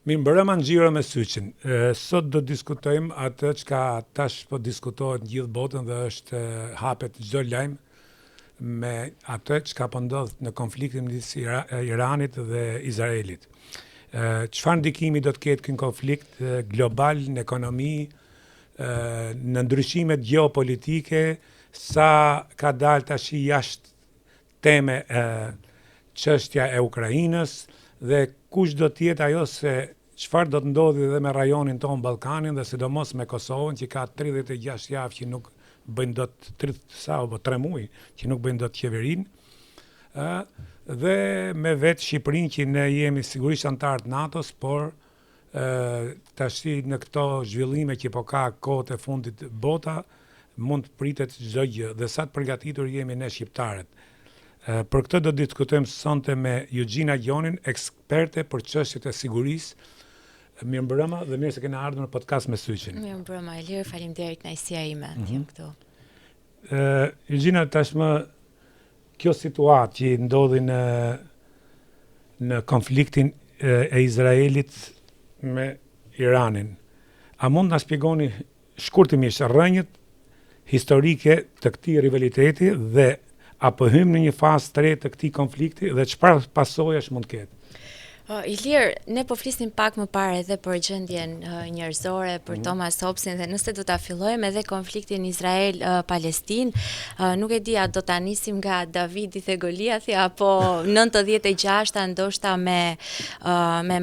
Mirëmbrëma Nxiro me Syçin. Sot do diskutojmë atë çka tash po diskutohet në gjithë botën dhe është hapet çdo lajm me atë çka po ndodh në konfliktin midis Iranit dhe Izraelit. Çfarë ndikimi do të ketë ky konflikt global në ekonomi, në ndryshimet gjeopolitike, sa ka dalë tash jashtë teme çështja e Ukrainës dhe kush do të jetë ajo se çfarë do të ndodhi edhe me rajonin tonë Ballkanin dhe sidomos me Kosovën që ka 36 javë që nuk bëjnë dot 3 muaj që nuk bëjnë dot qeverinë, dhe me vetë Shqipërinë që ne jemi sigurisht antar të NATO-s, por tash në këto zhvillime që po ka kohët e fundit bota mund të pritet çdo gjë dhe sa të përgatitur jemi ne shqiptarët. Për këtë do diskutojmë sonte me Eugina Gjonin, eksperte për çështjet e sigurisë. Mirëmbrëma dhe mirë se keni ardhur në podcast me Syçin. Mirëmbrëma Ilir, faleminderit kënaqësia ime të jem këtu. Eugina, tashmë kjo situatë që ndodhi në konfliktin e Izraelit me Iranin. A mund na shpjegoni shkurtimisht rrënjët historike të këtij rivaliteti dhe apo hym në një fazë të re të këtij konflikti dhe çfarë pasojash mund të ketë? Ilir, ne po flisnim pak më parë edhe për gjendjen njerëzore, për Thomas Hobbesin dhe nëse do ta fillojmë edhe konfliktin Izrael-Palestinë, nuk e di a do ta nisim nga Davidi dhe Goliathi apo 96-ta ndoshta me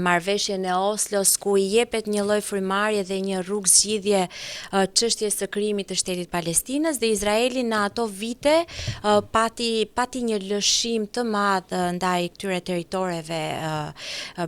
marrëveshjen e Oslos ku i jepet një lloj frymarrje dhe një rrugë zgjidhje çështjes së krijimit të shtetit Palestinës dhe Izraeli në ato vite pati një lëshim të madh ndaj këtyre territoreve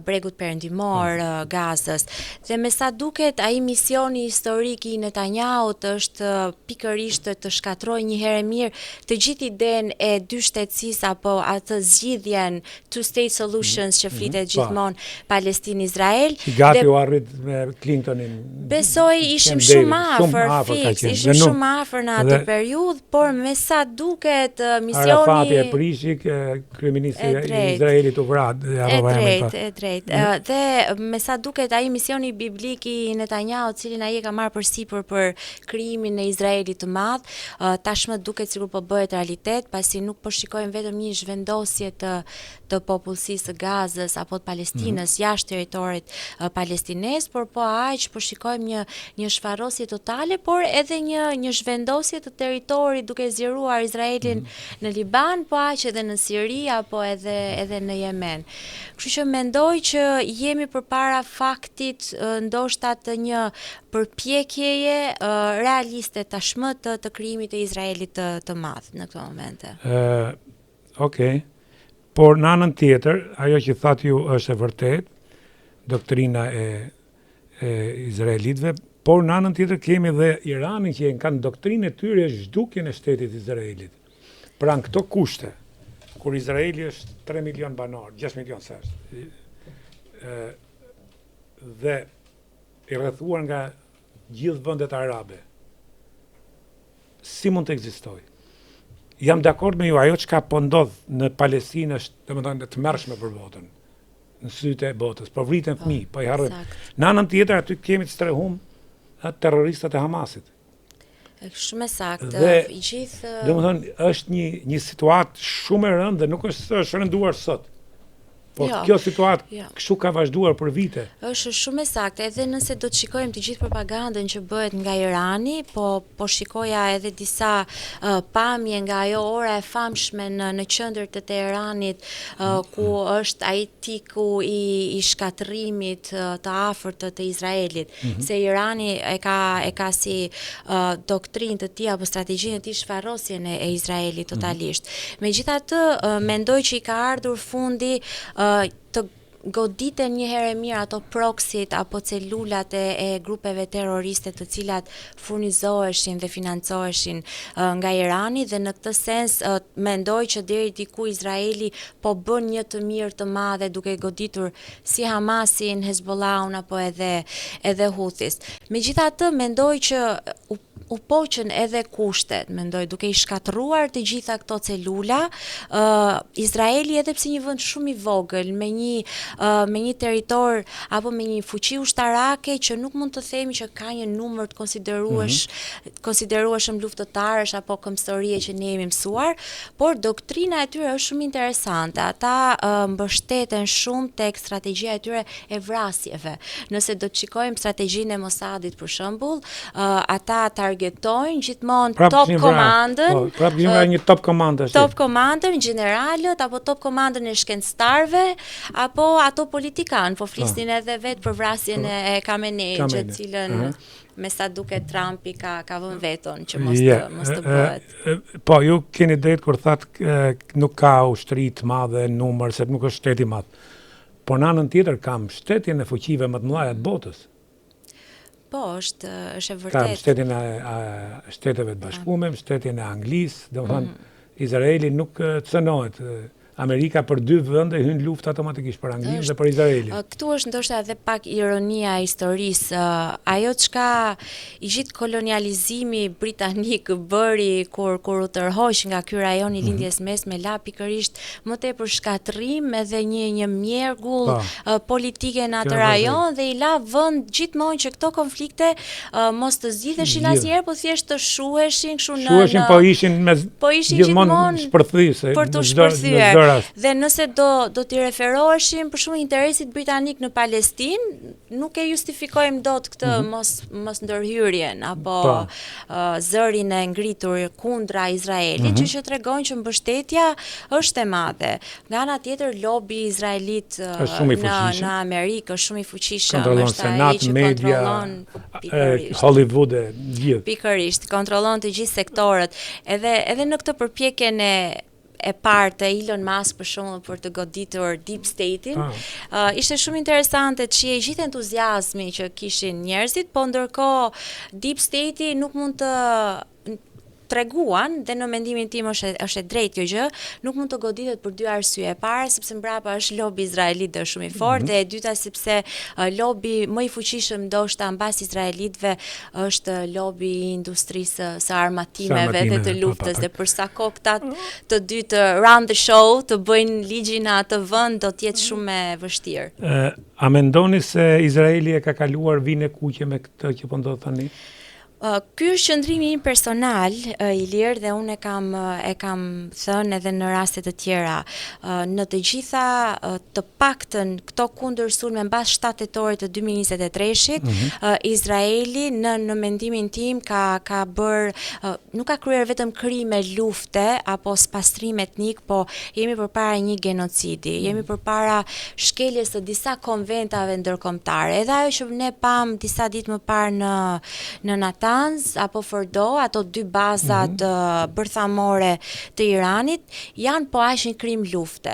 bregut perëndimor, Gazës. Dhe me sa duket ai misioni historik i Netanyahu është pikërisht të shkatrojë një herë mirë të gjithë idenë e dy shtetësisë apo atë zgjidhjen two state solutions që flitet gjithmonë Palestinë-Izrael. Gati u arrit me Clintonin. Besoj ishim shumë afër, ishim shumë afër në atë periudhë, por me sa duket misioni Arafati e prishi kryeministri i Izraelit u vrat. E drejtë. Dhe me sa duket ai misioni biblik i Netanyahu, cilin ai e ka marrë përsipër për krijimin e Izraelit të madh, tashmë duket sikur po bëhet realitet, pasi nuk po shikojmë vetëm një zhvendosje të popullsisë së Gazës apo të Palestinës jashtë territorit palestinez, por po aq po shikojmë një shfarrosje totale, por edhe një zhvendosje të territorit duke zgjeruar Izraelin në Liban, po aq edhe në Siri apo edhe në Yemen. Kështu që mendoj që jemi përpara faktit ndoshta të një përpjekjeje realiste tashmë të krijimit të Izraelit të madh në këto momente. Okej. Por në anën tjetër, ajo që thatë ju është e vërtet, doktrina e izraelitëve, por në anën tjetër kemi dhe Iranin që kanë doktrinë e tyre zhdukjen e shtetit Izraelit. Pra në këto kushte, kur Izraeli është 3 milion banor, 6 milion sa është, dhe i rrethuar nga gjithë vendet arabe, si mund të ekzistojë? Jam dakord me ju, ajo çka po ndodh në Palestinë është, domethënë, të mërshme për botën, në sytë e botës, po vriten fëmijë, po i harrojmë. Në anën tjetër aty kemi të strehum terroristat e Hamasit. Shumë saktë. I gjithë domethënë është një situatë shumë e rëndë dhe nuk është rënduar sot. Por kjo situatë kështu ka vazhduar për vite. Është shumë saktë, edhe nëse do të shikojmë të gjithë propagandën që bëhet nga Irani, po shikoja edhe disa pamje nga ajo ora e famshme në qendër të Teheranit, ku është ai tiku i shkatrimit të afërt të Izraelit, se Irani e ka si doktrinë të tij apo strategjinë e tij shfarrosjen e Izraelit totalisht. Megjithatë, mendoj që i ka ardhur fundi të goditen një herë mirë ato proxyt apo celulat e grupeve terroriste të cilat furnizoheshin dhe financoheshin nga Irani, dhe në këtë sens mendoj që deri diku Izraeli po bën një të mirë të madhe duke goditur si Hamasin, Hezbollahun apo edhe Houthis. Megjithatë mendoj që u poqën edhe kushtet, mendoj, duke i shkatëruar të gjitha këto celula, Izraeli edhe pse një vend shumë i vogël, me një territor apo me një fuqi ushtarake që nuk mund të themi që ka një numër të konsiderueshëm luftëtarësh apo këmbëstorie që ne jemi mësuar, por doktrina e tyre është shumë interesante. Ata mbështeten shumë tek strategjia e tyre e vrasjeve. Nëse do të shikojmë strategjinë e Mossadit për shembull, ata targetojnë gjithmonë top komandën, një top komandë. Top komandën, generalët apo top komandën e shkencëtarëve apo ato politikanë, po flisnin edhe vetë për vrasjen e Khamenei, të cilën me sa duket Trumpi ka vënë veton që mos të bëhet. Po, ju keni drejt kur thatë nuk ka ushtri të madhe numër, se nuk është shteti i madh. Por në anën tjetër kam shtetjen e fuqive më të mëdha të botës. Po, është e vërtet. Ka shtetin e Shteteve të Bashkuara, shtetin e Anglisë, domethënë Izraeli nuk cënohet. Amerika për 2 vende hyn luftë automatikisht për Anglinë dhe për Izraelin. Këtu është ndoshta edhe pak ironia e historisë. Ajo çka i gjithë kolonializimi britanik bëri kur u tërhoq nga ky rajon i lindjes mesme, la pikërisht më tepër shkatërrim edhe një mjergull politike në atë rajon dhe i la vend gjithmonë që këto konflikte mos të zgjidheshin asnjëherë, po thjesht të shuheshin kështu në po ishin gjithmonë shpërthyese për të shpërthyer. Dhe nëse do t'i referoheshim për shumë interesit britanik në Palestinë, nuk e justifikojmë dot këtë mos ndërhyrjen apo zërin e ngritur kundra Izraelit, që tregon që mbështetja është e madhe. Nga ana tjetër, lobi izraelit në Amerikë është shumë i fuqishëm, është ai që kontrollon Hollywood e gjithë. Pikërisht, kontrollon të gjithë sektorët. Edhe në këtë përpjekjen e parë të Elon Musk për shembull për të goditur Deep State-in, ishte shumë interesante të shihej gjithë entuziazmi që kishin njerëzit, po ndërkohë Deep State-i nuk mund të treguan, dhe në mendimin tim është e drejtë kjo gjë, nuk mund të goditet për 2 arsye. E para sepse mbrapa është lobi izraelit dhe është shumë i fortë, dhe e dyta sepse lobi më i fuqishëm ndoshta mbas izraelitëve është lobi i industrisë së armatimeve dhe të luftës, dhe për sa kohë këta të dy të run the show, të bëjnë ligjin në atë vend, do të jetë shumë e vështirë. A mendoni se Izraeli e ka kaluar vinë e kuqe me këtë që po ndodh tani? Ky është qëndrimi im personal, Ilir, dhe unë e kam thënë edhe në raste të tjera. Në të gjitha të paktën këto kundër sulme mbas 7 tetorit të 2023-shit, Izraeli në mendimin tim ka bërë, nuk ka kryer vetëm krime lufte apo spastrim etnik, po jemi përpara një genocidi, jemi përpara shkeljes së disa konventave ndërkombëtare. Edhe ajo që ne pam disa ditë më parë në apo Fordo, ato 2 bazat bërthamore të Iranit, janë po aq një krim lufte.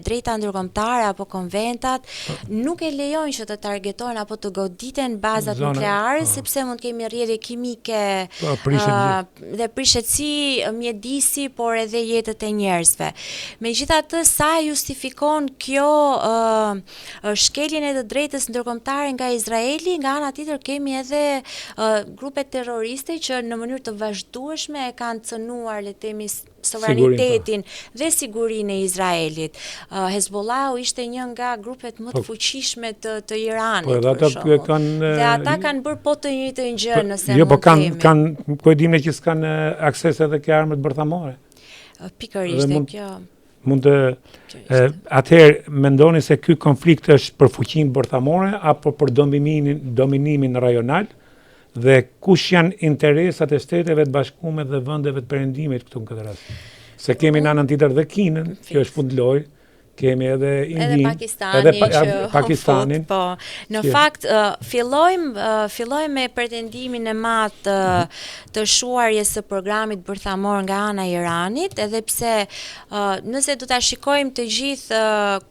Drejta ndërkombëtare apo konventat nuk e lejojnë që të targetohen apo të goditen bazat nukleare, sepse mund të kemi rrjedhje kimike dhe prishetësi mjedisi, por edhe jetët e njerëzve. Megjithatë, sa justifikon kjo shkeljen e të drejtës ndërkombëtare nga Izraeli, nga ana tjetër kemi edhe grupet terroriste që në mënyrë të vazhdueshme e kanë cënuar, le të themi, sovranitetin dhe sigurinë e Izraelit. Hezbollahu ishte një nga grupet më të fuqishme të Iranit, për shembull. Dhe ata kanë bërë po të njëjtën gjë, nëse mund të themi. Kanë po e dimë që s'kan akses edhe ke armët bërthamore. Pikërisht kjo. Mund të atëherë mendoni se ky konflikt është për fuqinë bërthamore apo për dominimin rajonal? Dhe kush janë interesat e Shteteve të Bashkuara dhe vendeve të Perëndimit këtu në këtë rast? Se kemi në anën tjetër dhe Kinën, që është fundloj, kemi edhe Indinë, edhe Pakistanin. Po, në fakt fillojmë me pretendimin e madh të shuarjes së programit bërthamor nga ana e Iranit, edhe pse nëse do ta shikojmë të gjithë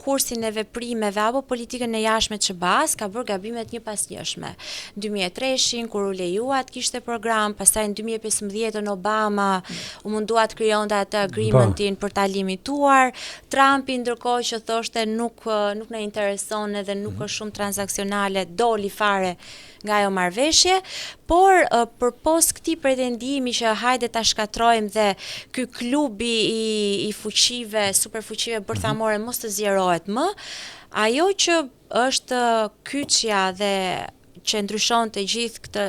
kursin e veprimeve apo politikën e jashtme të SBA-s, ka bërë gabimet njëpasnjëshme. 2003-shin kur u lejua të kishte program, pastaj në 2015 Obama u mundua të krijonte atë agreementin për ta limituar, Trumpi ndërkohë që thoshte nuk na intereson edhe nuk është shumë transaksionale, doli fare nga ajo marrëveshje, por përpos këtij pretendimi që hajde ta shkatrojmë dhe ky klubi i fuqive, superfuqive bërthamore mos të zjerohet më, ajo që është kyçja dhe që ndryshon të gjithë këtë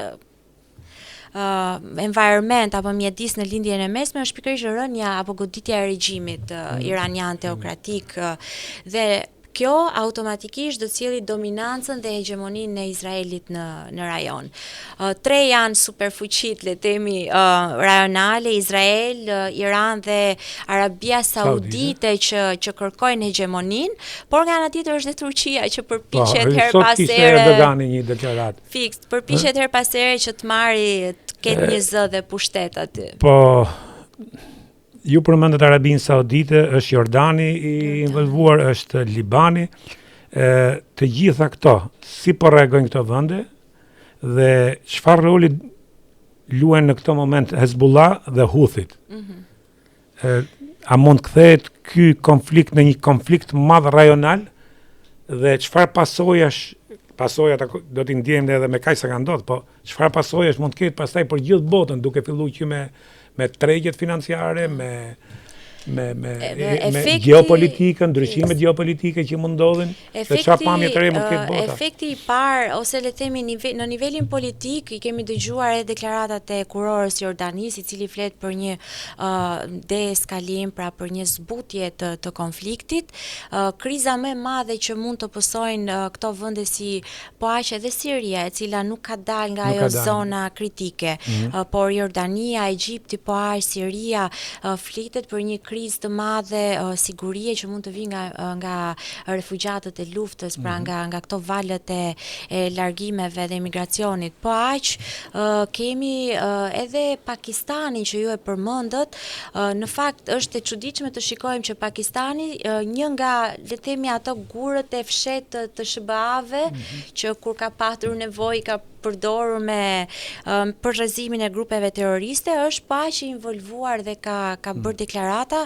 environment apo mjedis në lindjen e mesme është pikërisht rënja apo goditja e regjimit iranian teokratik dhe kjo automatikisht do të sjellë dominancën dhe hegemoninë e Izraelit në rajon. Tre janë superfuqit, le të themi, rajonale, Izrael, Iran dhe Arabia Saudite që kërkojnë hegemoninë, por nga ana tjetër është dhe Turqia që përpiqet her pas here Erdogani një deklaratë. Fiks, përpiqet her pas here që të ketë një zë dhe pushtet aty. Po ju përmendet Arabinë Saudite, është Jordani i involvuar, është Libani, të gjitha këto, si po reagojnë këto vende dhe çfarë roli luajnë në këto moment Hezbollah dhe Houthit. A mund kthehet ky konflikt në një konflikt madh rajonal dhe çfarë pasojat do t'i ndjejmë edhe me kaq sa ka ndodhur, po çfarë pasojash mund të ketë pastaj për gjithë botën, duke filluar që me tregjet financiare, me geopolitikën, ndryshimet geopolitike që mund ndodhin, dhe çfarë pamje të re mund të ketë bota. Efekti i parë, ose le të themi në nivelin politik, i kemi dëgjuar edhe deklaratat e kurorës Jordanis, i cili flet për një deeskalim, pra për një zbutje të konfliktit. Kriza më e madhe që mund të pësojnë këto vende si po aq edhe Siria, e cila nuk ka dalë nga ajo zona kritike, por Jordania, Egjipti, po aq Siria, flitet për një krizë të madhe sigurie që mund të vijë nga refugjatët e luftës, pra nga këto valët e largimeve dhe emigracionit. Po aq kemi edhe Pakistanin që ju e përmendët. Në fakt është e çuditshme të shikojmë që Pakistani, një nga le të themi ato gurët e fshetë të SBA-ve që kur ka patur nevojë ka përdorur për rrezimin e grupeve terroriste, është paq i involvuar dhe ka bërë deklarata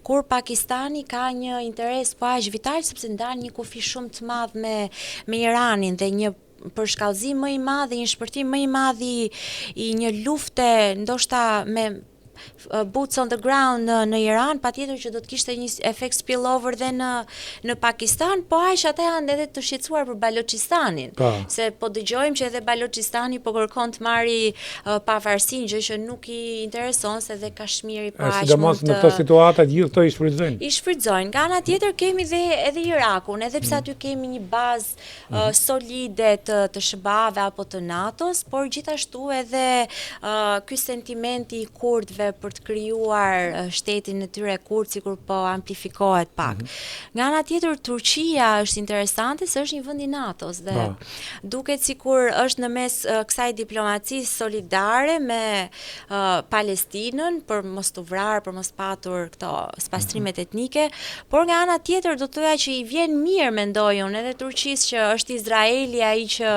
kur Pakistani ka një interes paq vital sepse ndan një kufi shumë të madh me Iranin dhe një përshkallëzim më i madh dhe një shpërthim më i madh i një lufte ndoshta me boots on the ground në Iran, patjetër që do të kishte një efekt spillover dhe në Pakistan, po aq ata janë edhe të shqetësuar për Balochistanin, se po dëgjojmë që edhe Balochistani po kërkon të marri pavarësinë, gjë që nuk i intereson se dhe Kashmiri po aq sidomos në këto situata gjithë këto i shfrytëzojnë. I shfrytëzojnë. Nga ana tjetër kemi edhe Irakun, edhe pse aty kemi një bazë solide të SBA-ve apo të NATO-s, por gjithashtu edhe ky sentimenti i kurdëve për të krijuar shtetin e tyre kurd sikur po amplifikohet pak. Nga ana tjetër Turqia është interesante se është një vend i NATO-s dhe duket sikur është në mes kësaj diplomacisë solidare me Palestinën për mos të vrarë, për mos patur këto spastrimet etnike, por nga ana tjetër do të thoya që i vjen mirë, mendoj unë, edhe Turqisë që është Izraeli ai që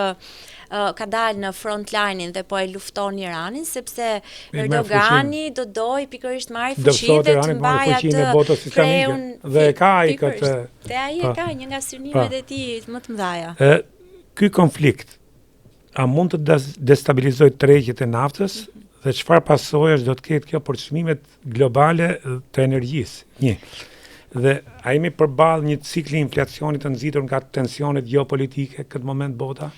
ka dalë në frontline-in dhe po e lufton Iranin, sepse Erdogani do doj pikërisht marrë fuqi dhe të mbajë atë kreun dhe ka ai këtë. Dhe ai e ka një nga synimet e tij më të mëdha. Ky konflikt a mund të destabilizojë tregjet e naftës dhe çfarë pasojash do të ketë kjo për çmimet globale të energjisë? Një. Dhe a jemi përballë një cikli inflacionit të nxitur nga tensionet geopolitike këtë moment bota?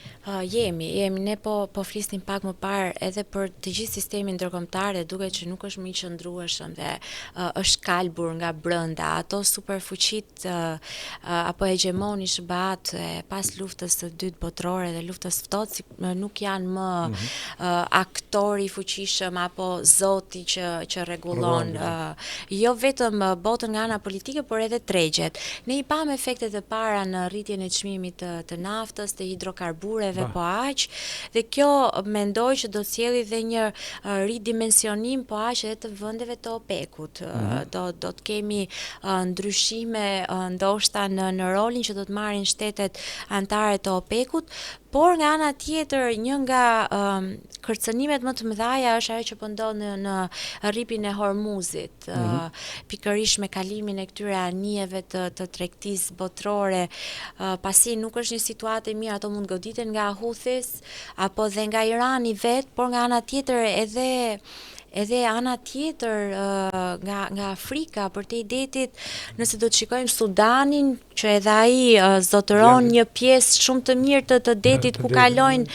Jemi, ne po flisnim pak më parë edhe për të gjithë sistemin ndërkombëtar dhe duket që nuk është më i qëndrueshëm dhe është kalbur nga brenda. Ato superfuqit apo hegemoni SBA-t pas luftës së dytë botërore dhe luftës ftohtë nuk janë më aktori i fuqishëm apo zoti që rregullon jo vetëm botën nga ana politike, por edhe tregjet. Ne i pam efektet e para në rritjen e çmimit të naftës, të hidrokarbureve po aq, dhe kjo mendoj që do të sjellë dhe një ridimensionim po aq edhe të vendeve të OPEC-ut. Do të kemi ndryshime ndoshta në rolin që do të marrin shtetet anëtare të OPEC-ut, Por nga ana tjetër, një nga kërcënimet më të mëdha është ajo që po ndodh në rripin e Hormuzit, pikërisht me kalimin e këtyre anijeve të tregtisë botërore, pasi nuk është një situatë e mirë, ato mund goditen nga Houthis apo dhe nga Irani vet, por nga ana tjetër edhe ana tjetër nga Afrika për te i detit, nëse do të shikojmë Sudanin, që edhe ai zotëron një pjesë shumë të mirë të detit ku kalojnë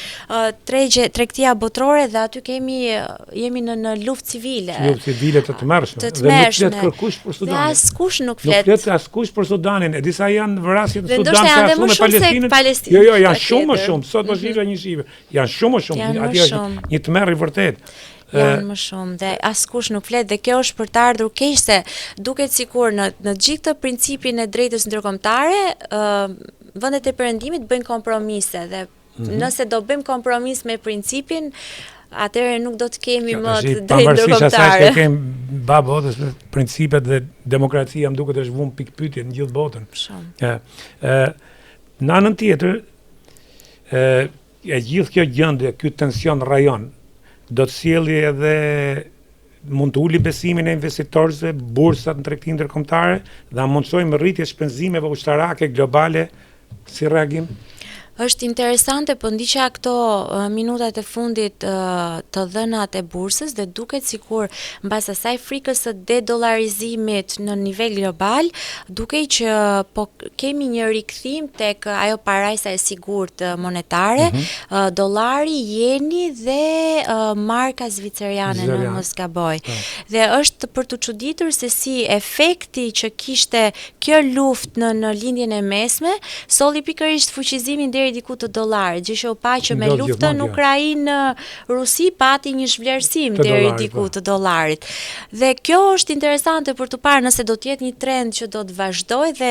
tregtia botërore dhe aty jemi në luftë civile. Luftë civile të tmerrshme. Të tmerrshme. Dhe nuk flet kërkush për Sudanin. Dhe askush nuk flet. Nuk flet askush për Sudanin. E disa janë vrasje të Sudanit Sudan janë më shumë se Palestinë. Jo, janë shumë më shumë. Sot më shive një shive. Janë shumë më shumë. Aty është një tmerr i vërtet. Janë më shumë dhe askush nuk flet dhe kjo është për të ardhur keq se duket sikur në gjithë këtë principin e drejtës ndërkombëtare vendet e perëndimit bëjnë kompromise dhe nëse do bëjmë kompromis me principin, atëherë nuk do të kemi më të drejtë ndërkombëtare. Pavarësisht asaj që kemi botës principet dhe demokracia më duket është vënë pikë pyetje në gjithë botën. Në anën tjetër, e gjithë kjo gjendje, ky tension rajon do të sjellë edhe mund të uli besimin e investitorëve, bursat në tregtinë ndërkombëtare dhe mundsojmë rritje shpenzimeve ushtarake globale si reagim. Është interesante, po ndiqja këto minutat e fundit të dhënat e bursës dhe duket sikur mbas asaj frikës së dedollarizimit në nivel global, dukej që po kemi një rikthim tek ajo parajsa e sigurt monetare, dollari, jeni dhe marka zviceriane në mos gaboj. Dhe është për të çuditur se si efekti që kishte kjo luftë në lindjen e mesme, solli pikërisht fuqizimin deri diku të dollarit, gjë që u pa që me luftën Ukrainë Rusi pati një zhvlerësim deri diku të dollarit. Dhe kjo është interesante për të parë nëse do të jetë një trend që do të vazhdojë dhe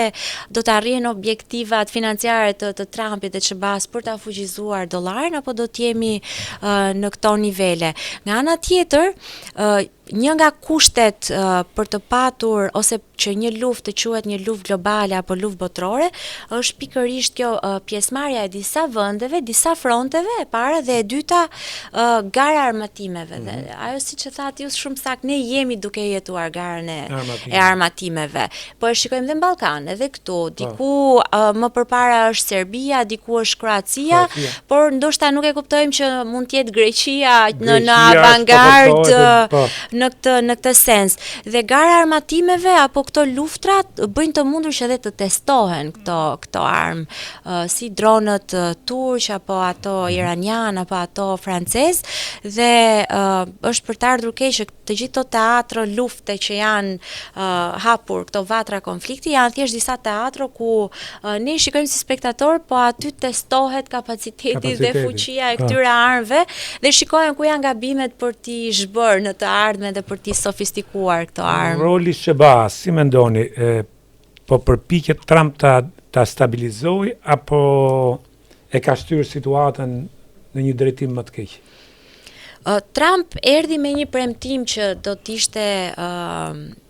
do të arrijnë objektivat financiare të Trumpit dhe Çebas për ta fuqizuar dollarin apo do të jemi në këto nivele. Nga ana tjetër, një nga kushtet për të patur ose që një luftë të quhet një luftë globale apo luftë botërore është pikërisht kjo pjesëmarrja e disa vendeve, disa fronteve, e para dhe e dyta gara armatimeve. Dhe ajo siç e thatë ju shumë saktë, ne jemi duke jetuar garën e armatimeve. Po e shikojmë dhe në Ballkan, edhe këtu, diku më përpara është Serbia, diku është Kroacia, por ndoshta nuk e kuptojmë që mund të jetë Greqia në avangard në këtë sens. Dhe gara armatimeve apo këto luftrat bëjnë të mundur që edhe të testohen këto armë, si dronët turq apo ato iranian apo ato francez, dhe është për të ardhur keq që të gjithë këto teatro lufte që janë hapur, këto vatra konflikti janë thjesht disa teatro ku ne shikojmë si spektator, po aty testohet kapaciteti dhe fuqia e këtyre armëve dhe shikojmë ku janë gabimet për t'i zhbërë në të ardhmen dhe për t'i sofistikuar këto armë. Roli Çebas, si mendoni, po përpiqet Trump ta stabilizojë apo e ka shtyrë situatën në një drejtim më të keq? Trump erdhi me një premtim që do të ishte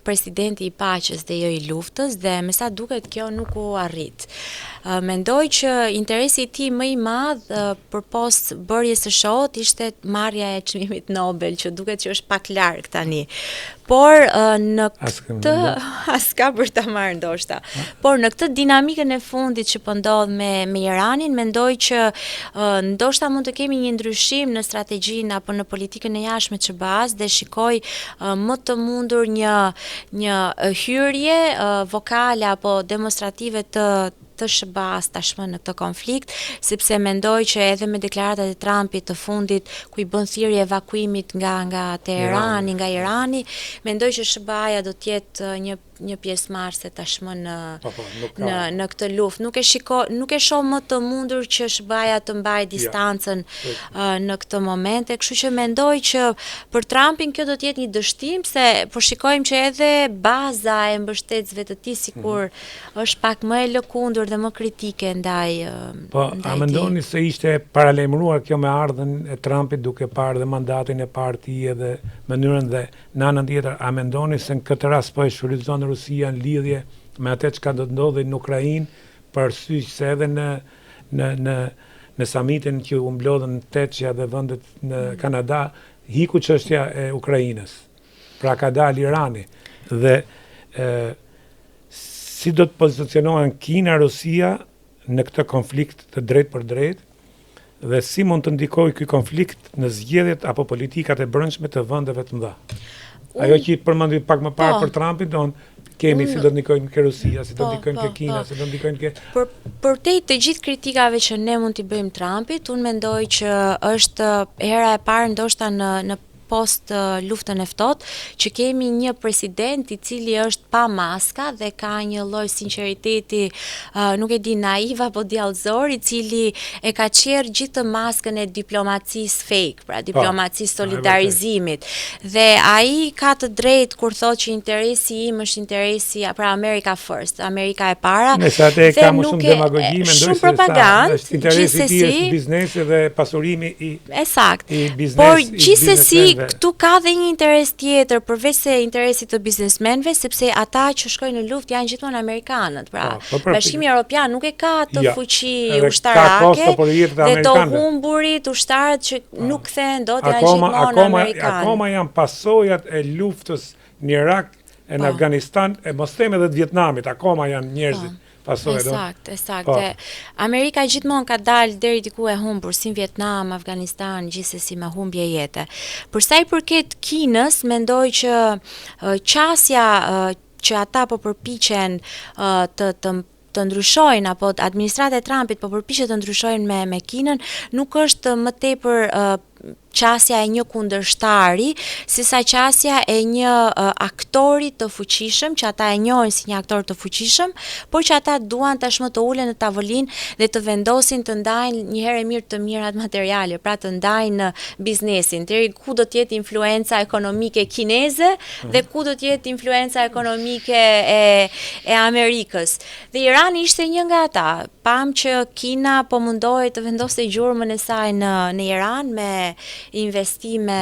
presidenti i paqes dhe jo i luftës dhe me sa duket kjo nuk u arrit. Mendoj që interesi i tij më i madh përpos bërjes së shohut ishte marrja e çmimit Nobel, që duket që është pak larg tani. Por në këtë aska për ta marrë ndoshta. Por në këtë dinamikën e fundit që po ndodh me Iranin, mendoj që ndoshta mund të kemi një ndryshim në strategjinë apo në politikën e jashtme të Çebas dhe shikoj më të mundur një hyrje vokale apo demonstrative të Çebas tashmë në këtë konflikt, sepse mendoj që edhe me deklaratat e Trumpit të fundit ku i bën thirrje evakuimit nga Teherani, nga Irani, mendoj që SBA-ja do të jetë një pjesëmarrëse tashmë në këtë luftë. Nuk e shoh më të mundur që SBA-ja të mbajë distancën në këtë moment, e kështu që mendoj që për Trumpin kjo do të jetë një dështim, se po shikojmë që edhe baza e mbështetësve të tij sikur është pak më e lëkundur dhe më kritike ndaj a mendoni se ishte paralajmëruar kjo me ardhen e Trumpit duke parë dhe mandatin e parë dhe mënyrën dhe në anën tjetër, a mendoni se në këtë rast po e shfrytëzon Rusia në lidhje me atë çka do të ndodhi në Ukrainë, përsyq se edhe në samitin që u mblodhën Teçja dhe vendet në Kanada, hiku çështja e Ukrainës. Pra ka dalë Irani dhe si do të pozicionohen Kina, Rusia në këtë konflikt të drejt për drejt dhe si mund të ndikojë ky konflikt në zgjedhjet apo politikat e brendshme të vendeve të mëdha. Ajo që përmendi pak më parë për Trumpin, kemi si do të ndikojnë ke Rusia, si do të ndikojnë ke Kina, si do të ndikojnë ke... Për të gjithë kritikave që ne mund t'i bëjmë Trumpit, unë mendoj që është hera e parë ndoshta në post luftën e ftohtë që kemi një president I cili është pa maska dhe ka një lloj sinqeriteti, nuk e di, naiv apo djallëzor, I cili e ka qerr gjithë maskën e diplomacisë fake, pra diplomacisë solidarizimit. Dhe ai ka të drejtë kur thotë që interesi im është interesi, pra America first, Amerika e para. Nëse atë ka më shumë demagogji, mendoj shumë propagandë, është interesi I tij është biznesi dhe pasurimi I biznesit. Por gjithsesi këtu ka dhe një interes tjetër përveç se interesit të biznesmenëve, sepse ata që shkojnë në luftë janë gjithmonë amerikanët. Pra, Bashkimi Evropian nuk e ka të fuqi ushtarake dhe të humburit ushtarët që nuk kthehen dot janë gjithmonë amerikanë. Akoma janë pasojat e luftës në Irak, në Afganistan, e mos them edhe të Vietnamit, akoma janë njerëzit. Esakt. Amerika gjithmonë ka dalë deri diku e humbur, si Vietnam, Afganistan, gjithsesi me humbje jete. Për sa I përket Kinës, mendoj që qasja që ata po përpiqen të ndryshojnë, apo administrata e Trumpit po përpiqet të ndryshojnë me Kinën, nuk është më tepër qasja e një kundërshtari, sesa qasja e një aktori të fuqishëm, që ata e njohin si një aktor të fuqishëm, por që ata duan tashmë të ulen në tavolinë dhe të vendosin të ndajnë një herë mirë të mirat materiale, pra të ndajnë biznesin, deri ku do të jetë influenca ekonomike kineze dhe ku do të jetë influenca ekonomike e Amerikës. Dhe Irani ishte një nga ata. Pam që Kina po mundohej të vendosë gjurmën e saj në Iran me investime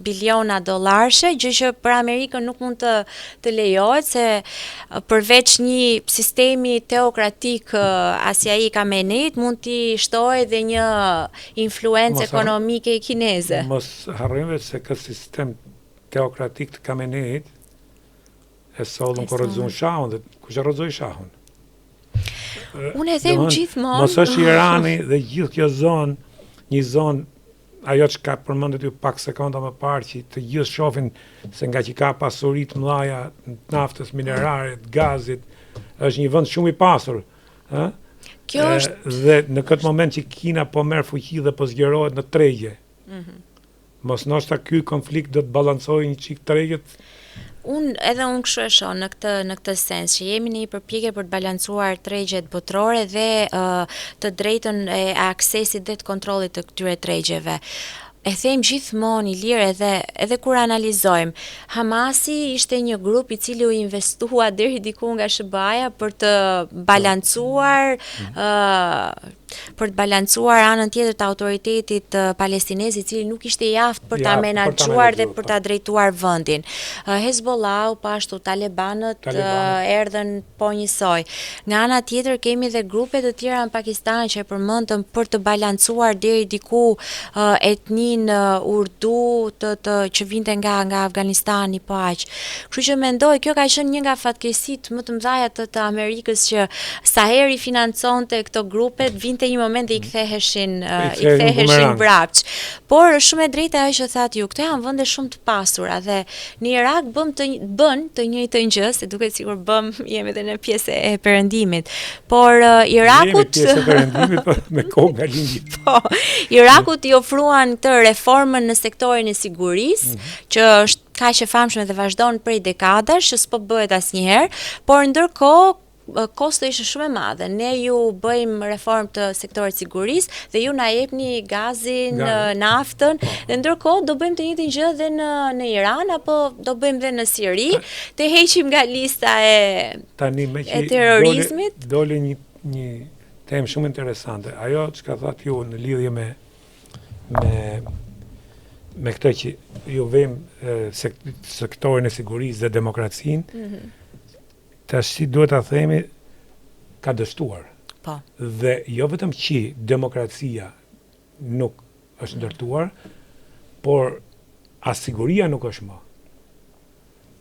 biliona dollarëshe, gjë që për Amerikën nuk mund të lejohet, se përveç një sistemi teokratik Asiaik Ameneit mund t'i shtojë dhe një influencë ekonomike kineze. Mos harrojmë se ky sistem teokratik të Ameneit e sollën korrozon shahun dhe kush e rrozoi shahun. Unë e them gjithmonë. Mos është Irani dhe gjithë kjo zonë, një zonë, ajo që ka përmendet ju pak sekonda më parë, që të gjithë shohin se nga që ka pasuri të mëdha të naftës, minerare, të gazit, është një vend shumë I pasur. Kjo është dhe në këtë moment që Kina po merr fuqi dhe po zgjerohet në tregje. Mos ndoshta ky konflikt do të balancojë një çik tregjet. Edhe unë kështu e shoh në këtë sens, që jemi në një përpjekje për të balancuar tregjet botërore dhe të drejtën e aksesit dhe të kontrollit të këtyre tregjeve. E them gjithmonë I lirë edhe kur analizojmë, Hamasi ishte një grup I cili u investua deri diku nga SBA-ja për të balancuar anën tjetër të autoritetit palestinez, I cili nuk ishte I aftë për ta menaxhuar dhe për ta drejtuar vendin. Hezbollah, pashtu Talibanët erdhën po njësoj. Nga ana tjetër kemi dhe grupe të tjera në Pakistan që e përmendëm për të balancuar deri diku etninë urdu që vinte nga Afganistani po aq. Kështu që mendoj kjo ka qenë një nga fatkeqësitë më të mëdha të Amerikës, që sa herë I financonte këto grupe, vinte një moment dhe I ktheheshin brapç. Por shumë e drejtë ajo që thatë ju, këto janë vende shumë të pasura dhe në Irak bën të njëjtën gjë, se duket sikur jemi edhe në pjesë e perëndimit. Por Irakut jemi pjesë e perëndimit me kohë nga lindja. Po, Irakut I ofruan këtë reformën në sektorin e sigurisë, që është kaq e famshme dhe vazhdon prej dekadash, që s'po bëhet asnjëherë, por ndërkohë kosto ishte shumë e madhe. Ne ju bëjmë reformë të sektorit sigurisë dhe ju na jepni gazin, naftën, dhe ndërkohë do bëjmë të njëjtën gjë edhe në Iran apo do bëjmë edhe në Siri, të heqim nga lista e terrorizmit. Dole një temë shumë interesante. Ajo që ka thënë ju në lidhje me këtë që ju vëmë sektorin e sigurisë dhe demokracinë, tash si duhet ta themi, ka dështuar. Po. Dhe jo vetëm që demokracia nuk është ndërtuar, por as siguria nuk është më.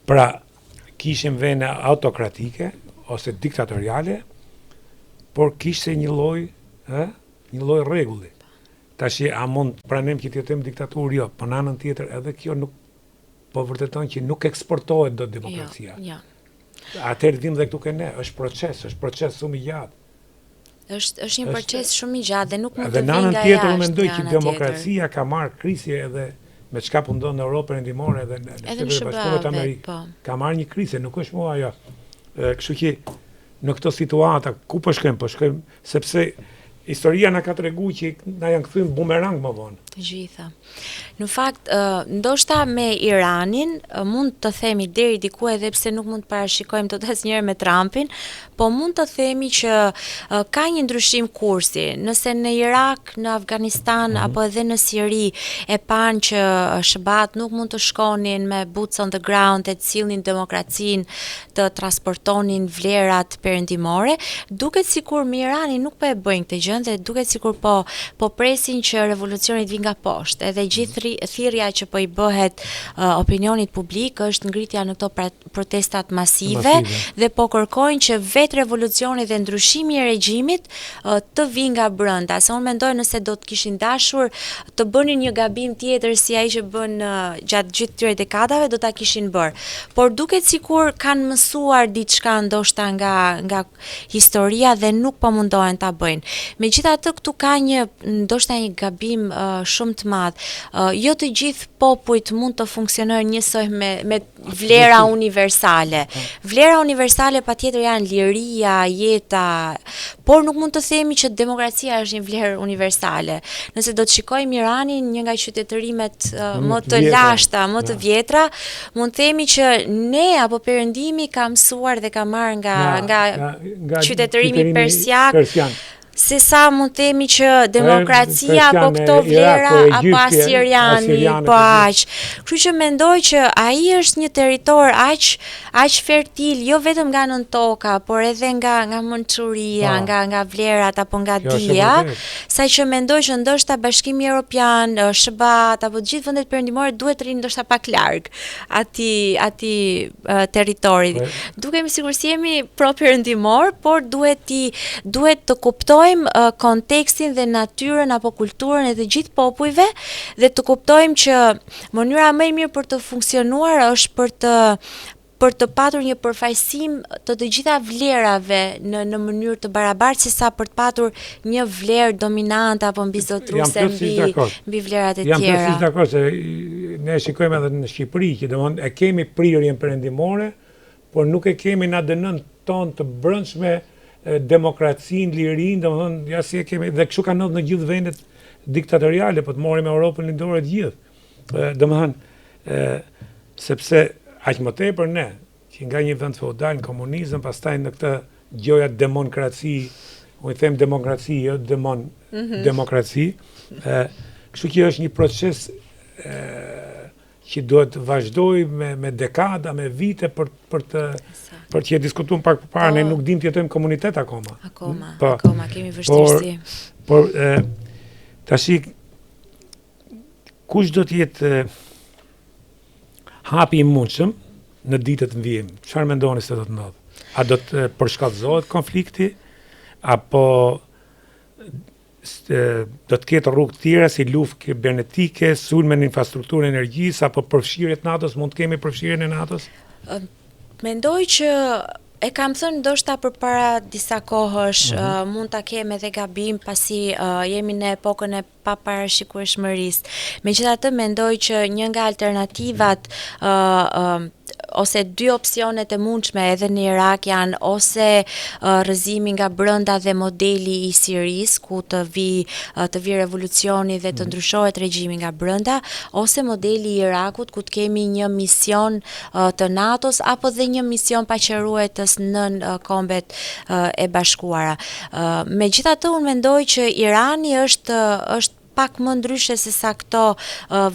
Pra, kishim vende autokratike ose diktatoriale, por kishte një lloj rregulli. Tash a mund pranem që të jetojmë diktaturë? Jo, po në anën tjetër edhe kjo nuk po vërteton që nuk eksportohet dot demokracia. Jo. Atëherë vim dhe këtu ke ne, është proces shumë i gjatë. Është një proces shumë i gjatë dhe nuk mund Dhe të në vinë anën nga tjetër unë jashtë. mendoj nga që ana demokracia ka marrë krisje edhe me çka po ndodh në Europën Perëndimore edhe në Edhe në Shtetet e Bashkuara të SBA, Amerikës. po. Ka marrë një krisje, nuk është mua ajo. Kështu që në këto situata ku po shkojmë sepse historia na ka treguar që na janë kthyer bumerang më vonë. Të gjitha. Në fakt, ndoshta me Iranin mund të themi deri diku edhe pse nuk mund të parashikojmë tot asnjëherë me Trumpin, po mund të themi që ka një ndryshim kursi. Nëse në Irak, në Afganistan apo edhe në Siri e pan që SBA-t nuk mund të shkonin me boots on the ground, të cilnin demokracinë, të transportonin vlerat perëndimore, duket sikur me Iranin nuk po e bëjnë këtë gjë dhe duket sikur po presin që revolucioni të vinë nga poshtë. Edhe gjithë thirrja që po i bëhet opinionit publik është ngritja në këto protestat masive dhe po kërkojnë që vetë revolucioni dhe ndryshimi i regjimit të vinë nga brenda. Se unë mendoj nëse do të kishin dashur të bënin një gabim tjetër si ai që bën gjatë gjithë këtyre dekadave, do ta kishin bërë. Por duket sikur kanë mësuar diçka ndoshta nga historia dhe nuk po mundohen ta bëjnë. Megjithatë këtu ka ndoshta një gabim shumë të madh. Jo të gjithë popujt mund të funksionojnë njësoj me vlera universale. Vlera universale patjetër janë liria, jeta, por nuk mund të themi që demokracia është një vlerë universale. Nëse do të shikojmë Iranin, një nga qytetërimet më të lashta, më të vjetra, mund të themi që ne apo Perëndimi ka mësuar dhe ka marrë nga qytetërimi persiak. Se sa mund të themi që demokracia apo këto vlera apo asiriani, po aq. Kështu që mendoj që ai është një territor aq fertil, jo vetëm nga nën toka, por edhe nga mençuria, nga vlerat apo nga dija, saqë mendoj që ndoshta Bashkimi Evropian, SBA apo të gjithë vendet perëndimore duhet të rinë ndoshta pak larg atij territorit. Dukemi sikur si jemi pro perëndimor, por duhet të kuptojmë kontekstin dhe natyrën apo kulturën e të gjithë popujve dhe të kuptojmë që mënyra më e mirë për të funksionuar është për të patur një përfaqësim të gjitha vlerave në mënyrë të barabartë sesa për të patur një vlerë dominante apo mbizotruese mbi vlerat e tjera. Jam plotësisht dakord se ne shikojmë edhe në Shqipëri që domthonë e kemi prirjen perëndimore, por nuk e kemi në ADN-n tonë të brendshme demokracinë, lirinë, domethënë ja si e kemi dhe kështu ka ndodhur në gjithë vendet diktatoriale, po të morim Europën lindore të gjithë. Domethënë sepse aq më tepër ne që nga një vend feudal në komunizëm, pastaj në këtë gjoja demokraci, unë i them demokraci, jo demokraci, kështu që është një proces që duhet të vazhdoj me dekada, me vite për që diskutuar pak përpara, ne nuk dim të jetojmë komunitet akoma. Akoma kemi vështirësi. Por tash kush do të jetë hapi i mundshëm në ditët në vijim? Çfarë mendoni se do të ndodhë? A do të përshkallëzohet konflikti apo do të ketë rrugë tjera si luftë kibernetike, sulme në infrastrukturën e energjisë apo përfshirje të NATO-s, mund të kemi përfshirjen e NATO-s? Mendoj që e kam thënë ndoshta përpara disa kohësh, mund ta kem edhe gabim pasi jemi në epokën e paparashikueshmërisë. Megjithatë mendoj që një nga alternativat ose dy opsionet e mundshme edhe në Irak janë ose rrëzimi nga brenda dhe modeli i Sirisë ku të vi revolucioni dhe të ndryshohet regjimi nga brenda, ose modeli i Irakut ku të kemi një mision të NATO-s apo dhe një mision paqërues nën kombet e bashkuara. Megjithatë unë mendoj që Irani është pak më ndryshe se sa këto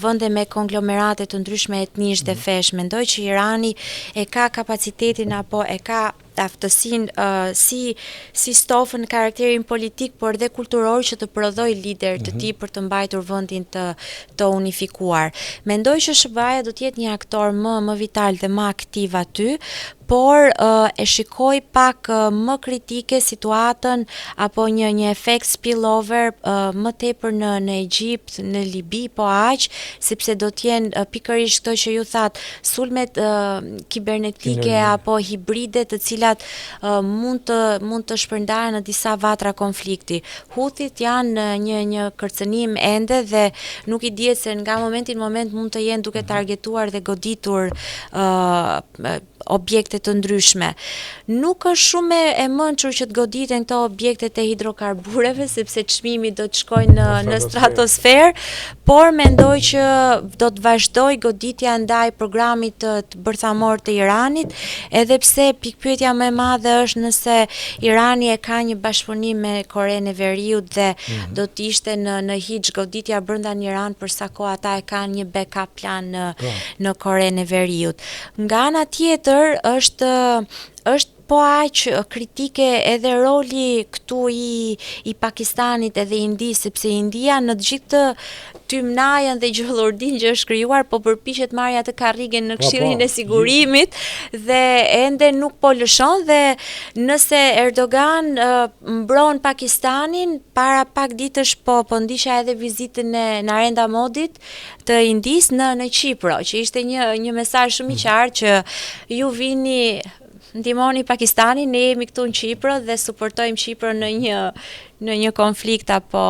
vende me konglomerate të ndryshme etnisht dhe fesh. Mendoj që Irani e ka kapacitetin apo e ka aftësinë si stofën karakterin politik, por dhe kulturor që të prodhoj lider të tij për të mbajtur vendin të unifikuar. Mendoj që SBA-ja do të jetë një aktor më vital dhe më aktiv aty, por e shikoj pak më kritike situatën apo një efekt spillover më tepër në Egjipt, në Libi, po aq, sepse do të jenë pikërisht këto që ju that, sulmet kibernetike apo hibride të cilat mund të shpërndahen në disa vatra konflikti. Houthit janë një kërcënim ende dhe nuk i dihet se nga momenti në moment mund të jenë duke targetuar dhe goditur objekte të ndryshme. Nuk është shumë e mençur që të goditen këto objektet e hidrokarbureve, sepse çmimi do të shkojnë në stratosferë, por mendoj që do të vazhdoj goditja ndaj programit të bërthamor të Iranit, edhe pse pikpyetja më e madhe është nëse Irani e ka një bashkëpunim me Korenë e Veriut dhe do të ishte në hiç goditja brenda në Iran, për sa kohë ata e kanë një backup plan në Korenë e Veriut. Nga ana tjetër është po aq kritike edhe roli këtu i Pakistanit edhe Indisë, sepse India në të gjithë Tymnajën dhe Gjollordin që është krijuar, po përpiqet marrja të karrigen në Këshillin e Sigurimit dhe ende nuk po lëshon, dhe nëse Erdogan mbron Pakistanin, para pak ditësh po ndiqja edhe vizitën e Narendra Modit të Indisë në Qipro, që ishte një mesazh shumë i qartë që ju vini ndihmoni Pakistanin, ne jemi këtu në Qipro dhe suportojmë Qipron në një konflikt apo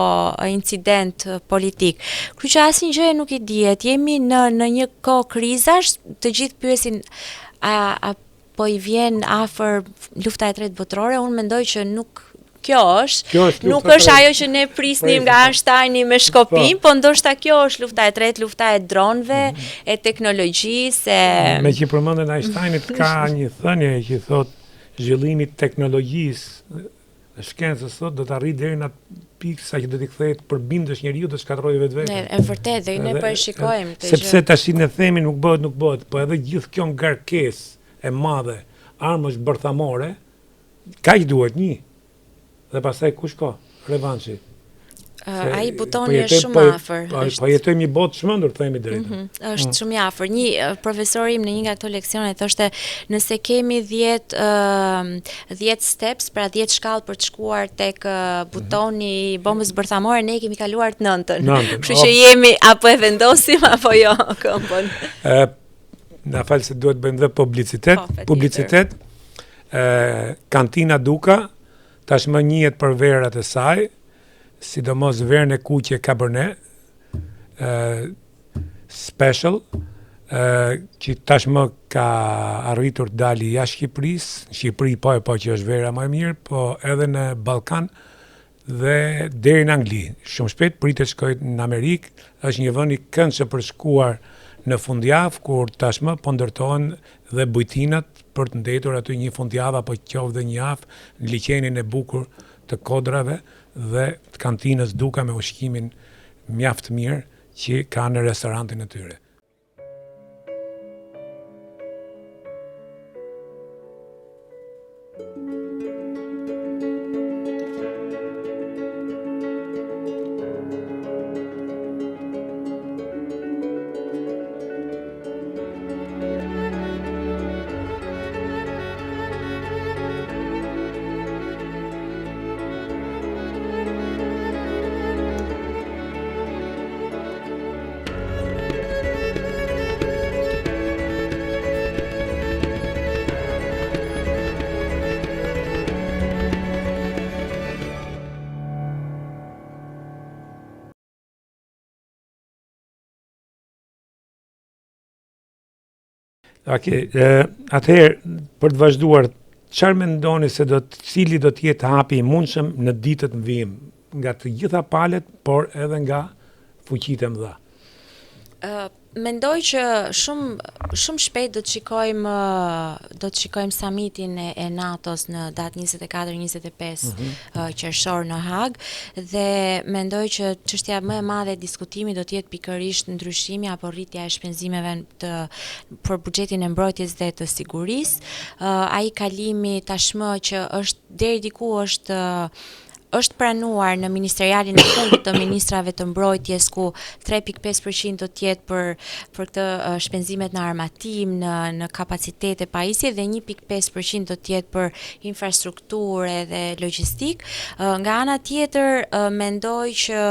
incident politik. Kështu që asnjë gjë nuk i dihet. Jemi në një kohë krizash, të gjithë pyesin po i vjen afër lufta e tretë botërore. Unë mendoj që nuk nuk është ajo që ne prisnim nga Einsteini me Shkopin, po ndoshta kjo është lufta e tretë, lufta e dronëve, e teknologjisë. Me që përmendën Einsteinit, ka një thënie që thotë zhvillimi i teknologjisë dhe shkencës sot do të arrijë deri në atë pikë sa që do të kthehet përbindësh njeriu, do të shkatërrojë vetveten. E vërtet, dhe ne po e shikojmë këtë gjë. Sepse tash ne themi nuk bëhet, po edhe gjithë kjo ngarkesë e madhe armësh bërthamore, kaq duhet një. Dhe pastaj kush ka? Revanshi. Ai butoni është shumë afër. Po jetojmë një botë çmendur, themi drejtë. Është shumë i afër. Një profesor im në një nga këto leksione thoshte, nëse kemi 10 steps, pra 10 shkallë për të shkuar tek butoni i bombës bërthamore, ne kemi kaluar të 9-ën. Kështu që jemi apo e vendosim apo jo këmbën. Na fal se duhet bëjmë dhe publicitet. Kantina Duka tashmë njihet për verat e saj, sidomos verën e kuqe Cabernet Special, që tashmë ka arritur dali jashtë Shqipërisë, në Shqipëri po që është vera më e mirë, po edhe në Ballkan dhe deri në Angli. Shumë shpejt pritet shkojë në Amerikë, është një vend i këndshëm për shkuar në fundjavë, kur tashmë po ndërtohen dhe bujtinat për të ndetur aty një fundjavë apo qoftë dhe një javë në liçenin e bukur të Kodrave dhe të kantinës Duka me ushqimin mjaft mirë që ka në restorantin e tyre. Atëherë, për të vazhduar, çfarë mendoni se cili do të jetë hapi i mundshëm në ditët në vijim, nga të gjitha palët, por edhe nga fuqitë e mëdha? Mendoj që shumë shpejt do të shikojmë summitin e NATO-s në datë 24-25 qershor në Hag, dhe mendoj që çështja më e madhe e diskutimit do të jetë pikërisht ndryshimi apo rritja e shpenzimeve për buxhetin e mbrojtjes dhe të sigurisë. Ai kalimi tashmë që është deri diku është pranuar në ministerialin e fundit të ministrave të mbrojtjes, ku 3.5% do të jetë për këtë shpenzimet në armatim, në kapacitete pajisje, dhe 1.5% do të jetë për infrastrukturë dhe logjistik. Nga ana tjetër, mendoj që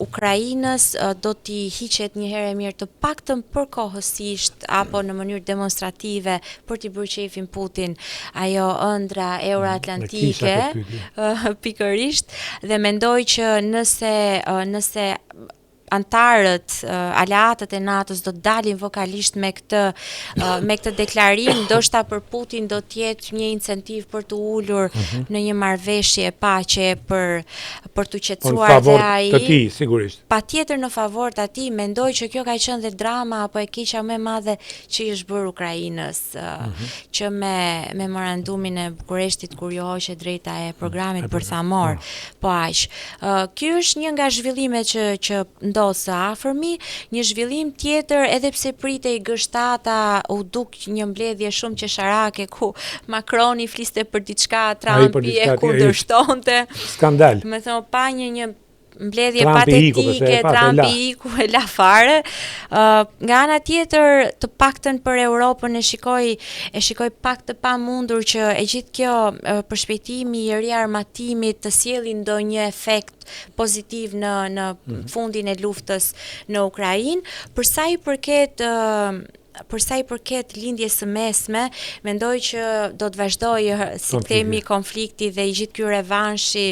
Ukrainës do t'i hiqet një herë e mirë të paktën përkohësisht apo në mënyrë demonstrative për t'i bërë qefin Putin ajo ëndra euroatlantike, dhe mendoj që nëse antarët, aleatët e NATO-s do të dalin vokalisht me këtë deklarim, ndoshta për Putin do të jetë një incentiv për të ulur në një marrëveshje paqe për të qetësuar dhe ai. Të tij, sigurisht. Patjetër në favor të atij, mendoj që kjo ka qenë dhe drama apo e keqja më e madhe që i është bërë Ukrainës, që me memorandumin e Bukureshtit kur ju hoqet drejta e programit bërthamor. Po aq. Ky është një nga zhvillimet që së afërmi. Një zhvillim tjetër, edhe pse pritej G7 u duk një mbledhje shumë qesharake ku Macroni fliste për diçka, Trumpi e kundërshtonte. Skandal. Me thënë, pa një mbledhje patetike, Trumpi iku e la fare. Nga ana tjetër, të paktën për Europën e shikoj pak të pamundur që e gjithë kjo përshpejtimi i riarmatimit të sjellë ndonjë efekt pozitiv në fundin e luftës në Ukrainë. Për sa i përket lindjes së mesme, mendoj që do të vazhdojë si themi konflikti dhe i gjithë ky revanshi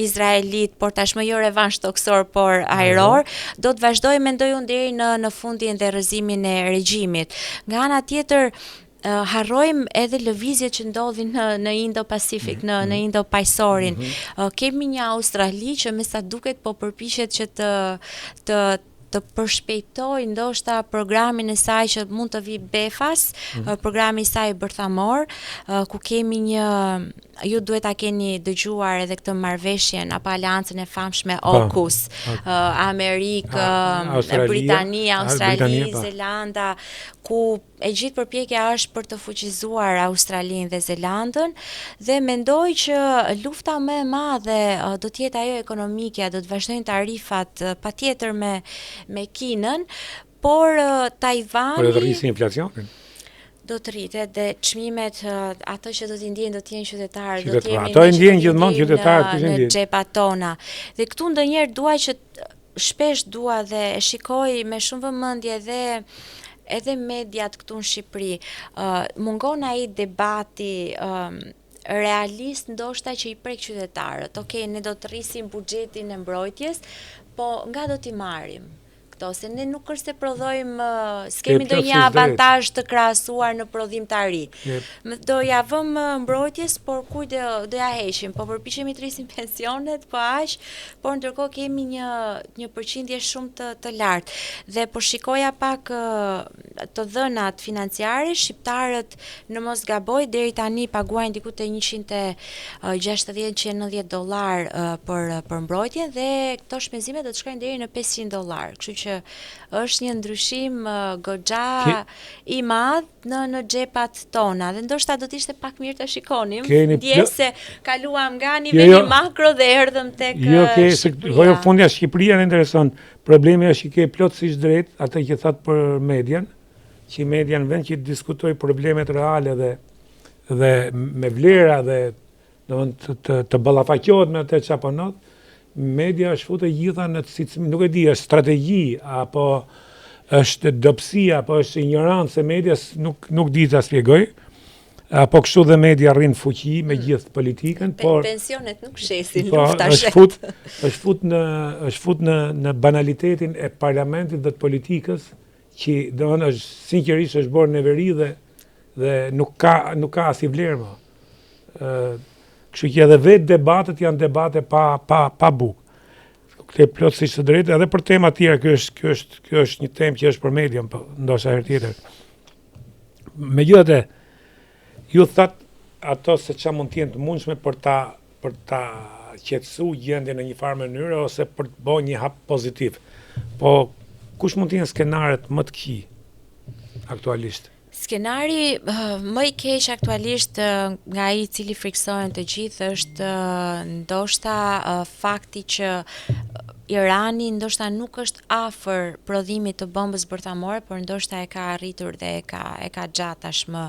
izraelit, por tashmë jo revansh toksor, por ajror, do të vazhdojë, mendoj unë, deri në fundin dhe rrëzimin e regjimit. Nga ana tjetër, harrojmë edhe lëvizjet që ndodhin në Indo-Pacific, në Indo-Pajsorin. Kemi një Australi që me sa duket po përpiqet që të përshpejtoj ndoshta programin e saj që mund të vi befas, programi i saj bërthamor, ku kemi ju duhet ta keni dëgjuar edhe këtë marrëveshjen apo aleancën e famshme AUKUS, Amerikë, Britani, Australi, Zelanda, ku e gjithë përpjekja është për të fuqizuar Australinë dhe Zelandën, dhe mendoj që lufta më e madhe do të jetë ajo ekonomike, do të vazhdojnë tarifat patjetër me Kinën, por Tajvani por do të rrisë inflacionin. Do të rritet dhe çmimet, ato që do t'i ndjejnë do të jenë qytetarë, do të jemi ato ndjejnë gjithmonë qytetarët në xhepat tona. Dhe këtu ndonjëherë dua që shpesh dhe e shikoj me shumë vëmendje edhe mediat këtu në Shqipëri, mungon ai debati realist ndoshta që i prek qytetarët. Okej, ne do të rrisim buxhetin e mbrojtjes, po nga do t'i marrim? Se ne nuk është se prodhojmë, s'kemi ndonjë avantazh të krahasuar në prodhimtari. Do ja vëmë mbrojtjes, por kujt do ja heqim? Po përpiqemi të rrisim pensionet, po aq, por ndërkohë kemi një përqindje shumë të lartë. Dhe po shikoja pak të dhënat financiare, shqiptarët në mos gaboj deri tani paguajnë diku te $160-190 për mbrojtje, dhe këto shpenzime do të shkojnë deri në $500. Kështu që është një ndryshim goxha i madh në xhepat tona, dhe ndoshta do të ishte pak mirë të shikonim, ndjes se kaluam nga niveli makro dhe erdhëm tek Shqipëria. Fundja Shqipëria në intereson. Problemi është që ke plotësisht drejt atë që thatë për median, që media në vend që diskutoj problemet reale dhe me vlera dhe të ballafaqohet me atë çapo not, media është futur gjitha në nuk e di, është strategji apo është dobësi apo është ignorancë e medias, nuk di ta shpjegoj. Apo kështu dhe media rrin fuqi me gjithë politikën, por pensionet nuk shesin lufta shet. Është fut në banalitetin e parlamentit dhe të politikës, që është sinqerisht është bërë neveri dhe nuk ka as i vlerë më. Kështu që edhe vetë debatet janë debate pa bukë. Kte plotësisht të drejtë, edhe për tema tjera, kjo është një temë që është për medium, po ndoshta herë tjetër. Megjithatë, ju thatë ato se ç'a mund të jenë të mundshme për ta qetësu gjendjen në një farë mënyrë ose për të bërë një hap pozitiv. Po kush mund të jenë skenaret më të këqij aktualisht? Skenari më i keq aktualisht nga ai i cili friksohen të gjithë është ndoshta fakti që Irani ndoshta nuk është afër prodhimit të bombës bërthamore, por ndoshta e ka arritur dhe e ka gjatë tashmë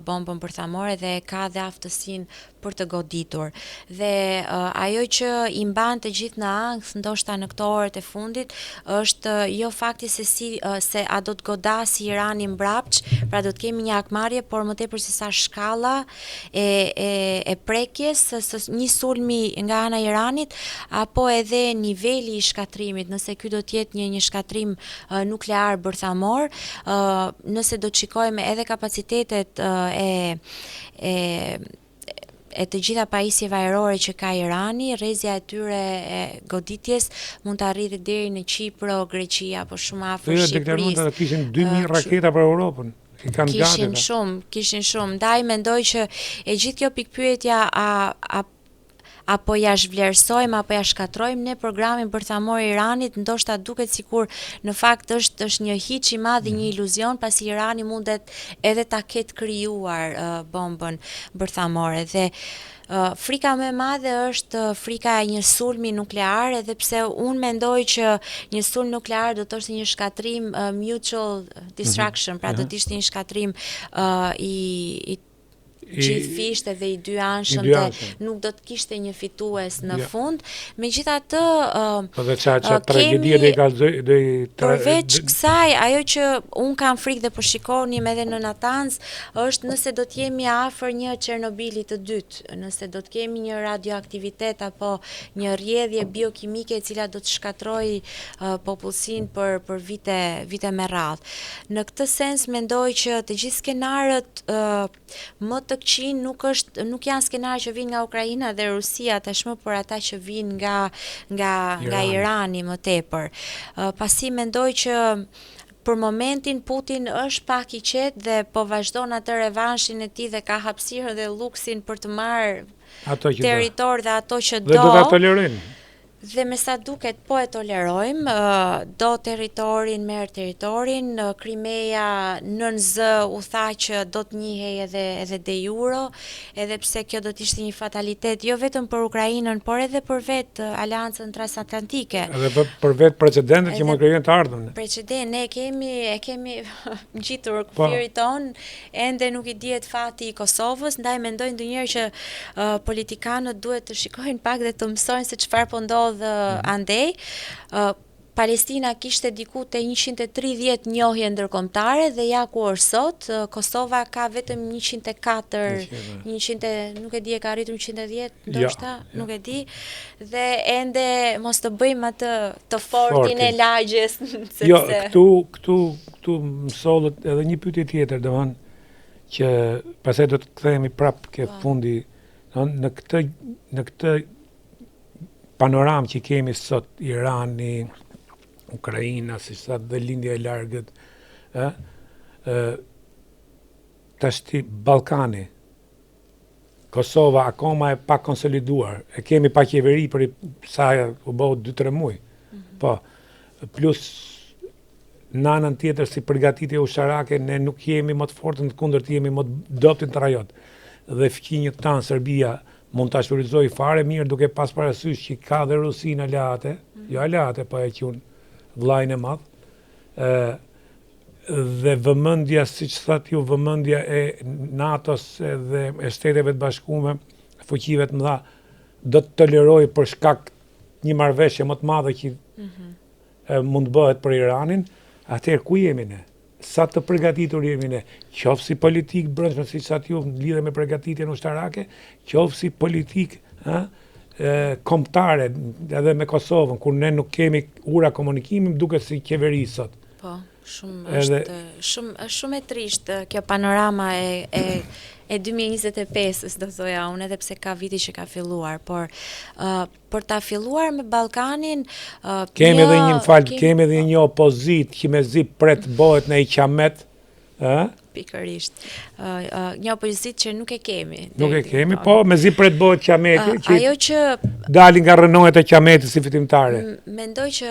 bombën bërthamore dhe e ka dhe aftësinë për të goditur. Dhe ajo që i mban të gjithë në ankth ndoshta në këto orët e fundit është jo fakti se a do të godasi Irani mbrapsht, pra do të kemi një akmarrje, por më tepër se sa shkalla e prekjes së një sulmi nga ana e Iranit apo edhe niveli i shkatrimit, nëse ky do të jetë një shkatrim nuklear bërthamor, nëse do të shikojmë edhe kapacitetet e të gjitha pajisjeve ajrore që ka Irani, rrezja e tyre e goditjes mund të arrijë deri në Kipro, Greqi apo shumë afër Shqipërisë. Deklaruan se kishin 2000 raketa për Europën. Kishin shumë. Ndaj mendoj që e gjithë kjo pikpyetja apo ja zhvlerësojmë apo ja shkatrojmë ne programin bërthamor i Iranit, ndoshta duket sikur në fakt është një hiç i madh i një iluzion, pasi Irani mundet edhe ta ketë krijuar bombën bërthamore dhe frika më e madhe është frika e një sulmi nuklear, edhe pse unë mendoj që një sulm nuklear do të ishte një shkatrim mutual destruction, pra do të ishte një shkatrim i gjithfisht edhe i dy anshëm dhe nuk do të kishte një fitues në fund. Megjithatë, përveç kësaj, ajo që un kam frikë dhe po shikonim edhe në Natanz është nëse do të jemi afër një Çernobilit të dytë, nëse do të kemi një radioaktivitet apo një rrjedhje biokimike e cila do të shkatrojë popullsinë për vite me radhë. Në këtë sens mendoj që të gjithë skenarët më të këqij nuk janë skenarë që vinë nga Ukraina dhe Rusia tashmë, por ata që vinë nga Irani më tepër. Pasi mendoj që për momentin Putin është pak i qetë dhe po vazhdon atë revanshin e tij dhe ka hapësirën dhe luksin për të marrë territor dhe ato që do. Dhe do ta tolerojnë. Dhe me sa duket po e tolerojmë, do territorin, merr territorin, Krimeja NZ u tha që do të njihej edhe de jure, edhe pse kjo do të ishte një fatalitet jo vetëm për Ukrainën, por edhe për vetë Aleancën Transatlantike. Edhe për vetë precedentet që mund krijojnë të ardhmen. Precedent, ne e kemi ngjitur kufirin ton, ende nuk i dihet fati i Kosovës, ndaj mendoj ndonjëherë që politikanët duhet të shikojnë pak dhe të mësojnë se çfarë po ndodh andej. Palestina kishte diku te 130 njohje ndërkombëtare dhe ja ku është sot, Kosova ka vetëm 104, nuk e di, e ka arritur 110, ndoshta, nuk e di, dhe ende mos të bëjmë atë të fortin e lagjes. Jo, këtu më sollet edhe një pyetje tjetër, domethënë që pastaj do të kthehemi prap ke fundi, në këtë panoramë që kemi sot, Irani, Ukraina, si sa dhe lindja e largët, tashti Ballkani, Kosova akoma e pa konsoliduar, e kemi pa qeveri për sa u bëu 2-3 muaj. Po, plus në anën tjetër si përgatitje ushtarake, ne nuk jemi më të fortë, në kundërt jemi më të dobët të rajot. Dhe fqinjët tanë Serbia mund të shfrytëzoj fare mirë duke pas parasysh që ka dhe Rusinë aleate, jo aleate, po e qun vllajën e madh. Dhe vëmendja, siç thatë ju, vëmendja e NATO-s dhe e Shteteve të Bashkuara, fuqive të mëdha, do të tolerojë për shkak një marrëveshje më të madhe që mund bëhet për Iranin, atëherë ku jemi ne? Sa të përgatitur jemi ne, qoftë si politik brendshme, siç thatë ju, lidhe me përgatitjen ushtarake, qoftë si politik kombëtare edhe me Kosovën, kur ne nuk kemi ura komunikimi, duket si qeveri sot. Po, shumë e trisht kjo panorama e e 2025-s, do thoja unë, edhe pse ka viti që ka filluar, por për ta filluar me Ballkanin, kemi edhe një opozit që me zi pret bëhet në i qamet, pikërisht. Një opozit që nuk e kemi. Nuk e kemi, po me zi pret bëhet qameti, ajo që dalin nga rënohet e qametit si fitimtare. Mendoj që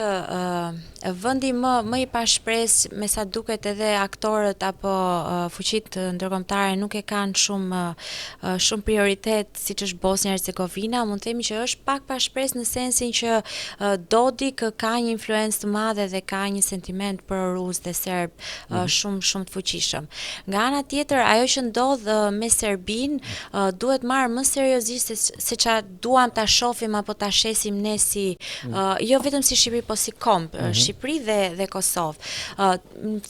vendi më i pashpres, me sa duket edhe aktorët apo fuqitë ndërkombëtare nuk e kanë shumë prioritet siç është Bosnia Hercegovina, mund të themi që është pak pashpres në sensin që Dodik ka një influencë të madhe dhe ka një sentiment për rus dhe serb shumë të fuqishëm. Nga ana tjetër, ajo që ndodh me Serbin duhet marrë më seriozisht se ç'a duam ta shohim apo ta shesim ne si jo vetëm si Shqipëri, po si komp, Shqipëri dhe Kosovë.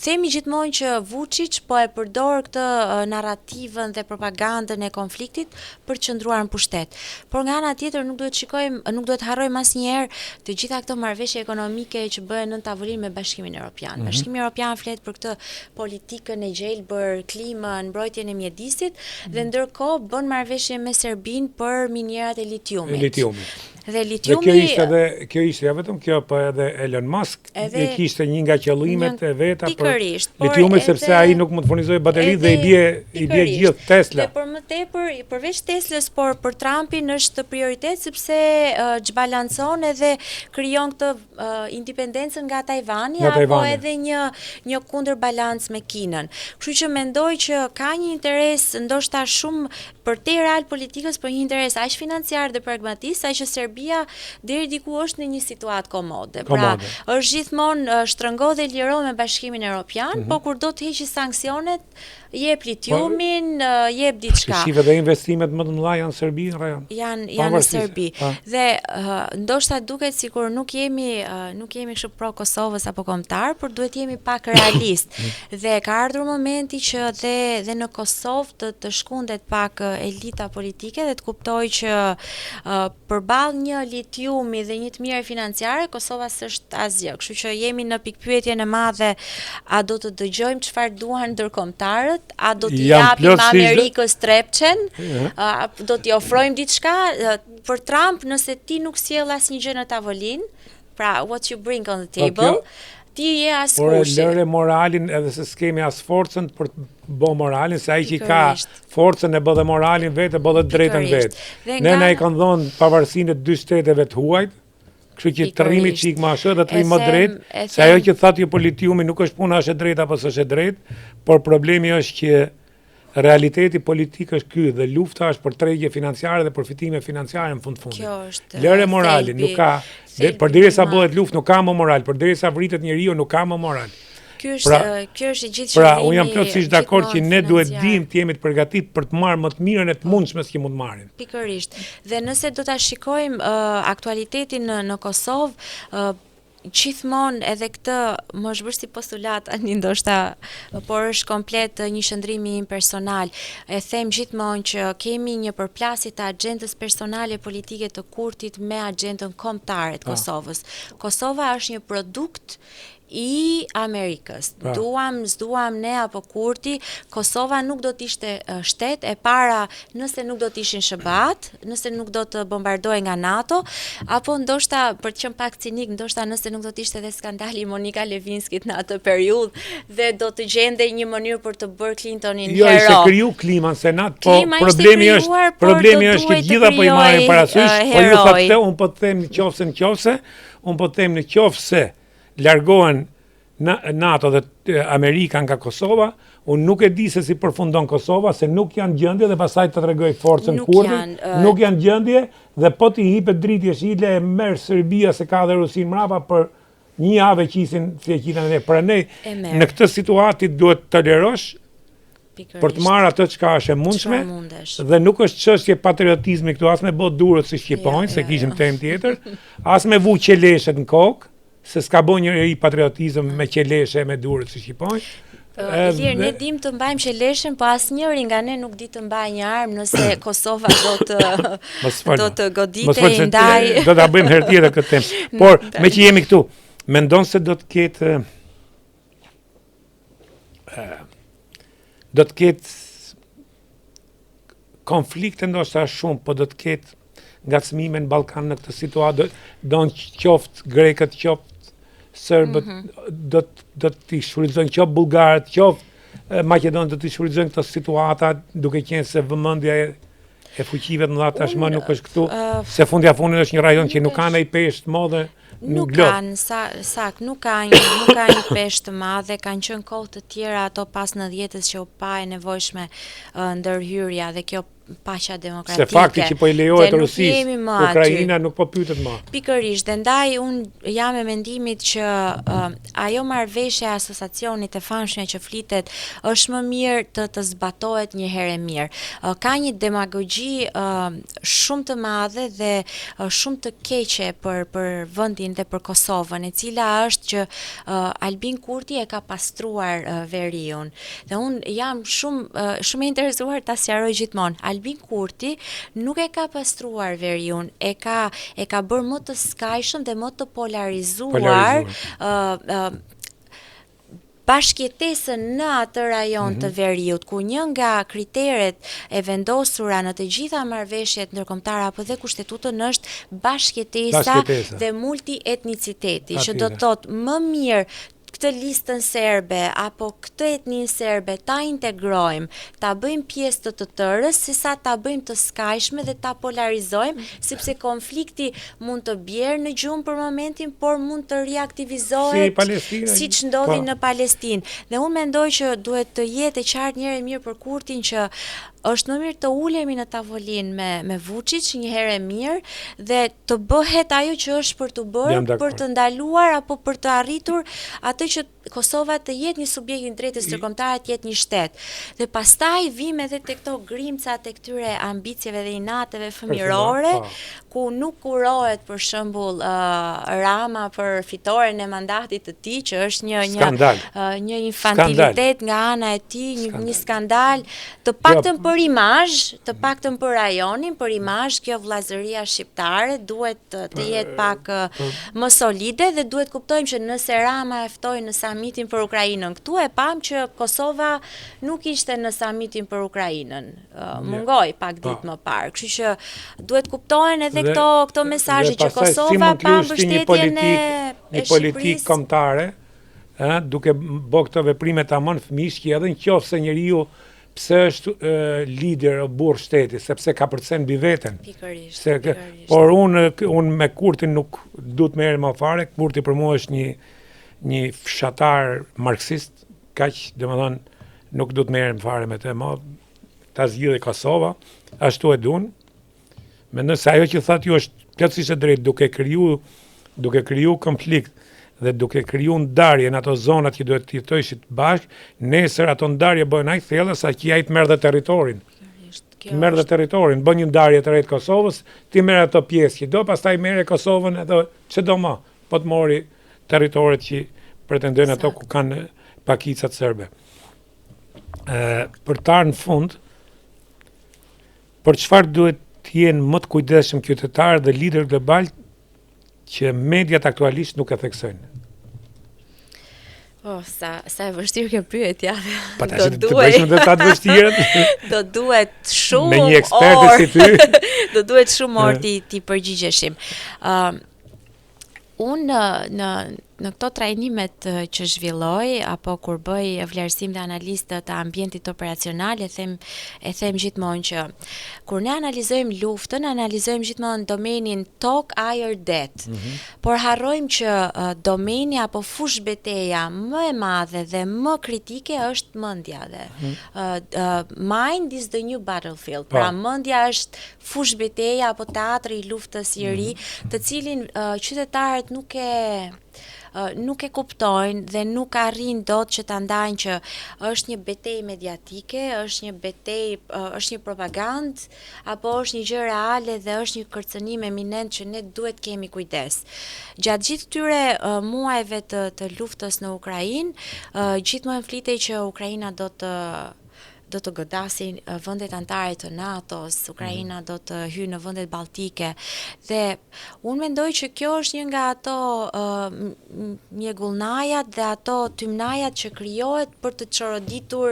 Themi gjithmonë që Vučić po e përdor këtë narrativën dhe propagandën e konfliktit për të qëndruar në pushtet. Por nga ana tjetër nuk duhet harrojmë asnjëherë të gjitha këto marrëveshje ekonomike që bëhen në tavolinë me Bashkimin Evropian. Bashkimi Evropian flet për këtë politikën e gjelbër, klimën, mbrojtjen e mjedisit dhe ndërkohë bën marrëveshje me Serbinë për minierat e litiumit. Dhe litiumi kjo ishte ja vetëm kjo, po edhe Elon Musk e kishte një nga qëllimet e veta për litiumin, sepse ai nuk mund të furnizojë bateri dhe i bie gjithë Tesla. Dhe për më tepër, përveç Teslës, por për Trumpin është prioritet sepse zhbalancon edhe krijon këtë independencën nga Tajvani apo edhe një kundërbalancë me Kinën. Kështu që mendoj që ka një interes ndoshta shumë për te real politikës, por një interes aq financiar dhe pragmatist, aq që Serbia deri diku është në një situatë komode. Pra, është gjithmonë shtrëngo dhe liro me Bashkimin Evropian, po kur do të heqë sanksionet, jep litiumin, jep diçka. Shive dhe investimet më të mëdha janë Serbi, janë në Serbi. Dhe ndoshta duket sikur nuk jemi kështu pro Kosovës apo kombëtar, por duhet jemi pak realist. Dhe ka ardhur momenti që dhe në Kosovë të shkundet pak elita politike dhe të kuptoj që përballë një litiumi dhe një të mirë financiare, Kosova s'është asgjë. Kështu që jemi në pikpyetjen e madhe, a do të dëgjojmë çfarë duan ndërkombëtarët, a do t'i japim Amerikës trepçen, do t'i ofrojmë diçka për Trump, nëse ti nuk sjell asnjë gjë në tavolinë, pra what you bring on the table, ti je askush. Por lëre moralin edhe se s'kemi as forcën për të bë moralin, se ai që ka forcën e bë dhe moralin vetë, bë dhe drejtën vetë. Ne na i kanë dhënë pavarësinë e 2 shteteve të huajt, kështu që të rrimi çik më ashtu dhe të rrim më drejt, se ajo që thatë ju për litiumi nuk është puna është e drejtë apo s'është e drejtë, por problemi është që realiteti politik është ky dhe lufta është për tregje financiare dhe përfitime financiare në fund. Lëre moralin, nuk ka, përderisa bëhet luftë nuk ka më moral, përderisa vritet njeriu nuk ka më moral. Kjo është gjithë Pra, unë jam plotësisht dakord që ne duhet dim të jemi të përgatitur për të marrë më të mirën e të mundshme që mund të marrin. Pikërisht. Dhe nëse do ta shikojmë aktualitetin në Kosovë, gjithmonë edhe këtë më është bërë si postulat tani ndoshta, por është komplet një shëndrim personal. E them gjithmonë që kemi një përplasje të agjendës personale politike të Kurtit me agjendën kombëtare të Kosovës. Kosova është një produkt i Amerikës. S'duam ne apo Kurti, Kosova nuk do të ishte shtet e para nëse nuk do të ishin SHBA-t, nëse nuk do të bombardohej nga NATO, apo ndoshta për të qenë pak cinik, ndoshta nëse nuk do të ishte edhe skandali Monika Levinskit në atë periudhë dhe do të gjendej një mënyrë për të bërë Clintonin hero. Jo, ishte kriju klima në Senat, po problemi është që gjitha po i marrin parasysh, po ju thotë unë po të them në qofse largohen NATO dhe Amerika nga Kosova, unë nuk e di se si përfundon Kosova, se nuk janë gjendje dhe pasaj të tregoj forcën Kurdi, nuk janë gjendje dhe po t'i hipet dritë jeshile e merr Serbia se ka dhe Rusin mrapa për një javë qisin fleqinë e ne. Pra ne në këtë situatë duhet të tolerosh për të marrë atë çka është e mundshme dhe nuk është çështje patriotizmi këtu, as me bë durët si shqiponjë, se kishim temë tjetër, as me vu qeleshet në kokë, se s'ka bo njëri patriotizëm me qeleshe, me durët si shqiponjë. Ilir, ne dim të mbajmë qeleshen, po asnjëri nga ne nuk di të mbajë një armë nëse Kosova do të goditej ndaj. Do ta bëjmë herë tjetër këtë temë. Por me që jemi këtu, mendon se do të ketë konflikte ndoshta shumë, po do të ketë ngacmime në Ballkan në këtë situatë, do në qoftë grekët, qoftë serbët, do t'i shfrytëzojnë, qoftë bullgarët, qoftë Maqedonët, do t'i shfrytëzojnë këtë situata, duke qenë se vëmendja e fuqive të mëdha tashmë nuk është këtu, se fundja fundit është një rajon që nuk ka ndaj peshë të madhe. Nuk kanë, nuk ka një peshë të madhe, kanë qenë kohë të tjera ato pas 90-s që u pa e nevojshme ndërhyrja dhe kjo paqja demokratike. Se fakti që po i lejohet Rusisë, Ukraina nuk po pyetet më. Pikërisht, dhe ndaj unë jam e mendimit që ajo marrëveshje e asociacionit e famshme që flitet është më mirë të zbatohet një herë e mirë. Ka një demagogji shumë të madhe dhe shumë të keqe për vendin dhe për Kosovën, e cila është që Albin Kurti e ka pastruar veriun. Dhe unë jam shumë e interesuar ta sqaroj gjithmonë. Albin Kurti nuk e ka pastruar veriun, e ka bërë më të skajshëm dhe më të polarizuar. Bashkëjetesën në atë rajon të veriut, ku një nga kriteret e vendosura në të gjitha marrëveshjet ndërkombëtare apo dhe kushtetutën është bashkëjetesa dhe multietniciteti, që do të thotë më mirë këtë listën serbe apo këtë etninë serbe ta integrojmë, ta bëjmë pjesë të tërës, sesa ta bëjmë të skajshme dhe ta polarizojmë, sepse konflikti mund të bjerë në gjumë për momentin, por mund të reaktivizohet siç ndodhi në Palestinë. Dhe unë mendoj që duhet të jetë e qartë një herë mirë për Kurtin që është më mirë të ulemi në tavolinë me Vučić një herë e mirë dhe të bëhet ajo që është për të bërë, për të ndaluar apo për të arritur atë që Kosova të jetë një subjekt i drejtës ndërkombëtare, të jetë një shtet. Dhe pastaj vim edhe tek këto grimcat e këtyre ambicieve dhe inateve fëmijërore, ku nuk kurohet për shembull Rama për fitoren e mandatit të tij, që është një infantilitet nga ana e tij, një skandal, të paktën për imazh, të paktën për rajonin, për imazh, kjo vllazëria shqiptare duhet të jetë pak më solide dhe duhet kuptojmë që nëse Rama e ftoi në samitin për Ukrainën, këtu e pam që Kosova nuk ishte në samitin për Ukrainën. Mungoi pak ditë më parë. Kështu që duhet kuptohen edhe këto mesazhe që Kosova pa mbështetjen e një politikë kombëtare, duke bërë këto veprime tamam fëmijësh, edhe nëse njeriu pse është lider o burr shteti, sepse ka përcen mbi veten. Por unë me Kurtin nuk du të merrem më fare. Kurti për mua është një fshatar marksist, kaq, domethënë nuk du të merrem fare me të, ta zgjidhë Kosova, ashtu e duan. Mendoj se ajo që thatë ju është plotësisht e drejtë, duke kriju konflikt dhe duke kriju ndarje në ato zonat që duhet të jetojnë bashkë, nesër ato ndarje bëhen aq thella sa që ai të merr dhe territorin. Merr dhe territorin, bën një ndarje të rreth Kosovës, ti merr ato pjesë që do, pastaj merr Kosovën edhe çdo më, po të mori territoret që pretendojnë ato ku kanë pakicat serbe. Për të ardhur në fund, për çfarë duhet të jenë më të kujdesshëm qytetarë dhe lider global që mediat aktualisht nuk e theksojnë? Sa e vështirë kjo pyetja. Të bëjmë dhe sa të vështirët. Do duhet shumë me një eksperte si ty. Do duhet shumë orë ti përgjigjeshim. Unë në këto trajnimet që zhvilloj, apo kur bëj vlerësim dhe analizë të ambientit operacional, e them gjithmonë që kur ne analizojmë luftën, analizojmë gjithmonë domenin tok, ajër, det. Por harrojmë që domeni apo fush beteja më e madhe dhe më kritike është mendja dhe. Mind is the new battlefield. Pra mendja është fush beteja apo teatri i luftës i ri, të cilin qytetarët nuk e kuptojnë dhe nuk arrin dot që ta ndajnë që është një betejë mediatike, është një propagandë, apo është një gjë reale dhe është një kërcënim eminent që ne duhet kemi kujdes. Gjatë gjithë këtyre muajve të luftës në Ukrainë, gjithmonë flitej që Ukraina do do të godasin vendet anëtare të NATO-s, Ukraina do të hyjë në vendet balltike dhe unë mendoj që kjo është një nga ato mjegullnajat dhe ato tymnajat që krijohet për të çoroditur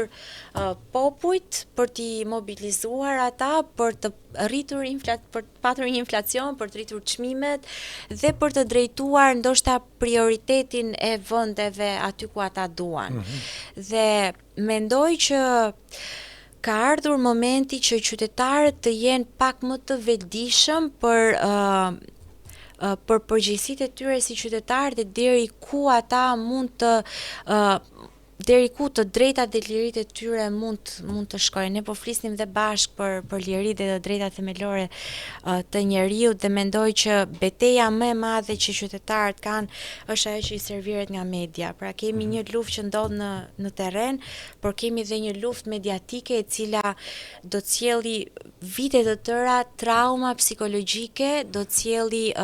popujt, për t'i mobilizuar ata, për të rritur për të patur një inflacion, për të rritur çmimet dhe për të drejtuar ndoshta prioritetin e vendeve aty ku ata duan. Dhe mendoj që ka ardhur momenti që qytetarët të jenë pak më të vetëdijshëm për përgjegjësitë e tyre si qytetarë dhe deri ku ata mund të deri ku të drejtat dhe liritë e tyre mund të shkojnë. Ne po flisnim dhe bashkë për liritë dhe të drejtat themelore të njeriut dhe mendoj që betejë më e madhe që qytetarët kanë është ajo që i serviret nga media. Pra kemi një luftë që ndodh në terren, por kemi dhe një luftë mediatike e cila do të sjellë vite të tëra trauma psikologjike, do të sjellë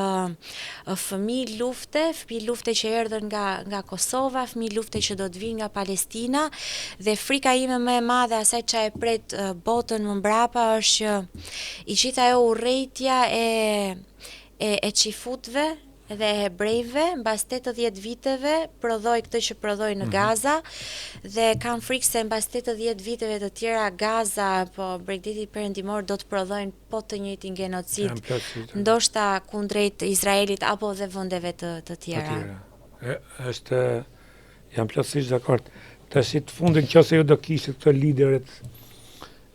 fëmijë lufte që erdhën nga Kosova, fëmijë lufte që do të vinë nga Palestina dhe frika ime më e madhe asaj që e pret botën më mbrapa është që i gjithë ajo urrejtja e çifutëve dhe hebrejve mbas 80 viteve prodhoi këtë që prodhoi në Gaza dhe kam frikë se mbas 80 viteve të tjera Gaza apo Bregdeti Perëndimor do të prodhojnë po të njëjtin genocid, ndoshta kundrejt Izraelit apo dhe vendeve të tjera. Jam plotësisht dakord. Tash të fundin nëse ju do kishit këto liderët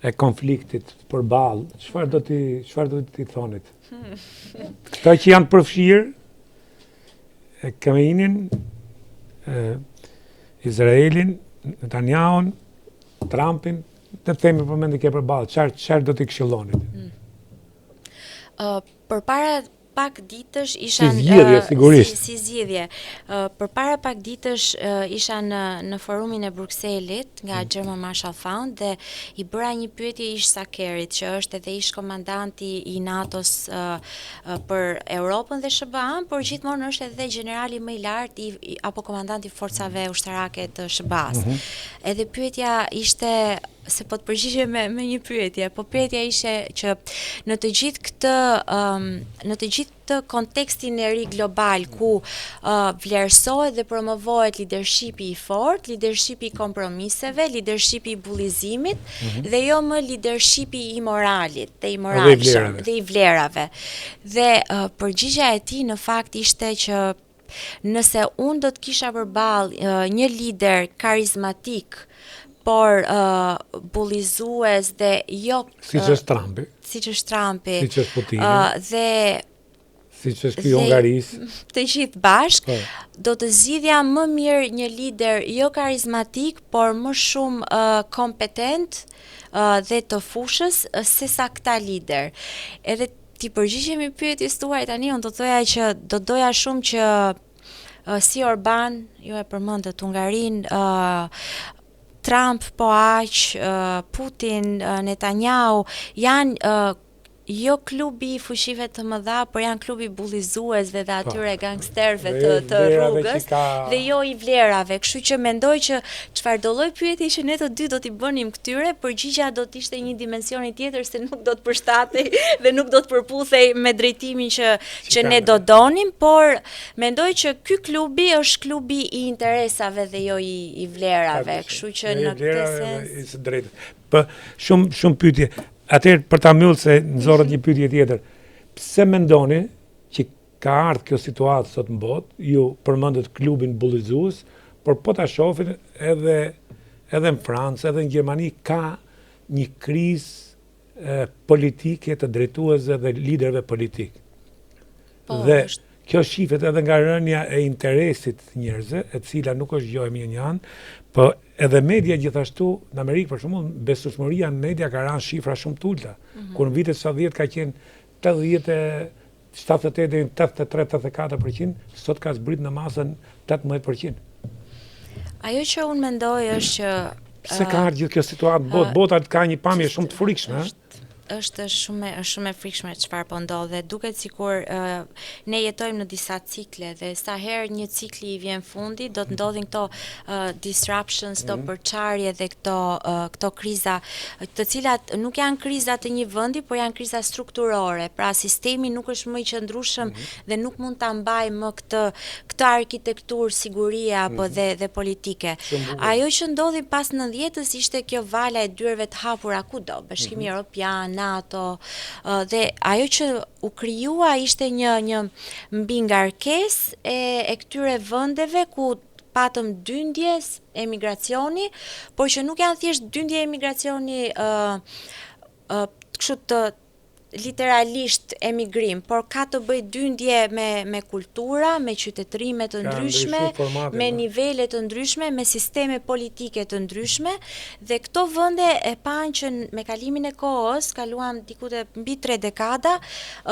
e konfliktit përballë, çfarë do t'i thonit? Këta që janë përfshirë, Kameinin, Izraelin, Netanjahun, Trumpin, të themi përmend ke përballë, çfarë do t'i këshillonit? Përpara pak ditësh isha si zgjedhje. Përpara pak ditësh isha në forumin e Brukselit nga German Marshall Fund dhe i bëra një pyetje ish Sakerit, që është edhe ish komandanti i NATO-s për Europën dhe SBA-n, por gjithmonë është edhe generali më i lartë apo komandanti i forcave ushtarake të SBA-s. Edhe pyetja ishte se po të përgjigje me një pyetje, po pyetja ishte që në të gjithë këtë kontekstin e ri global ku vlerësohet dhe promovohet leadershipi i fortë, leadershipi i kompromiseve, leadershipi i bullizimit dhe jo më leadershipi i moralit dhe i moralshëm dhe i vlerave. Dhe përgjigjja e tij në fakt ishte që nëse unë do të kisha përballë një lider karizmatik por bullizues dhe jo siç është Trumpi, siç është Putini, dhe siç është ky Hungaris, të gjithë bashkë, do të zgjidhja më mirë një lider jo karizmatik, por më shumë kompetent dhe të fushës sesa këta lider. Edhe ti përgjigjemi pyetjes tuaj tani, unë do thoya që do doja shumë që si Orban, ju e përmendët Hungarinë, Trump po aq, Putin, Netanyahu janë jo klubi i fuqive të mëdha, por janë klubi bullizuesve dhe atyre gangsterëve të rrugës dhe jo i vlerave. Kështu që mendoj që çfarë do lloj pyetje që ne të dy do t'i bënim këtyre, përgjigjja do të ishte një dimensioni tjetër se nuk do të përshtatej dhe nuk do të përputhej me drejtimin që ne do donim, por mendoj që ky klubi është klubi i interesave dhe jo i vlerave. Kështu që në këtë sens Po shumë pyetje. Atëherë për ta mbyllur se nxorret një pyetje tjetër. Pse mendoni që ka ardhur kjo situatë sot në botë? Ju përmendët klubin bullizues, por po ta shohim edhe në Francë, edhe në Gjermani ka një krizë politike të drejtuesve dhe liderëve politik. Dhe kjo shihet edhe nga rënja e interesit të njerëzve, e cila nuk është gjë e mirë një anë, po edhe media gjithashtu në Amerikë për shembull, besueshmëria në media ka rënë shifra shumë të ulta. Kur në vitet 70 ka qenë 78 deri në 83-84%, sot ka zbrit në masën 18%. Ajo që unë mendoj është që pse ka ardhur gjithë kjo situatë? Bota ka një pamje shumë të frikshme, është shumë e frikshme çfarë po ndodh dhe duket sikur ne jetojmë në disa cikle dhe sa herë një cikli i vjen fundi do të ndodhin këto disruptions, këto përçarje dhe këto kriza, të cilat nuk janë kriza të një vendi, por janë kriza strukturore. Pra sistemi nuk është më i qëndrueshëm dhe nuk mund ta mbajë më këtë arkitekturë sigurie apo dhe politike. Ajo që ndodhi pas 90-s ishte kjo vala e dyerve të hapura kudo, Bashkimi Evropian, NATO, dhe ajo që u krijua ishte një mbingarkesë e këtyre vendeve ku patëm dyndje emigracioni, por që nuk janë thjesht dyndje emigracioni kështu të literalisht emigrim, por ka të bëj dyndje me kultura, me qytetërime të ndryshme, me nivele të ndryshme, me sisteme politike të ndryshme, dhe këto vende e panë që me kalimin e kohës, kaluam diku te mbi 3 dekada,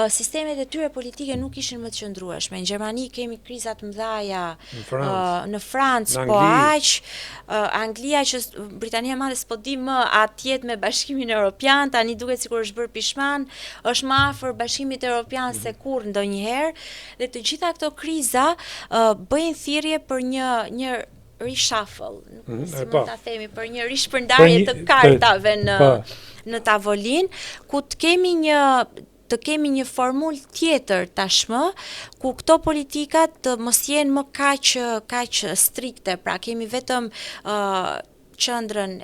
sistemet e tyre politike nuk ishin më të qëndrueshme. Në Gjermani kemi krizat mëdhaja, në Francë, po aq, Anglia që Britania e Madhe s'po di më atë jetë me Bashkimin Evropian, tani duket sikur është bërë pishman, është më afër Bashkimit Evropian se kurrë ndonjëherë, dhe të gjitha këto kriza bëjnë thirrje për një reshuffle, si mund ta themi, për një rishpërndarje të kartave në tavolinë, ku të kemi një formul tjetër tashmë, ku këto politikat të mos jenë më kaq strikte, pra kemi vetëm qendrën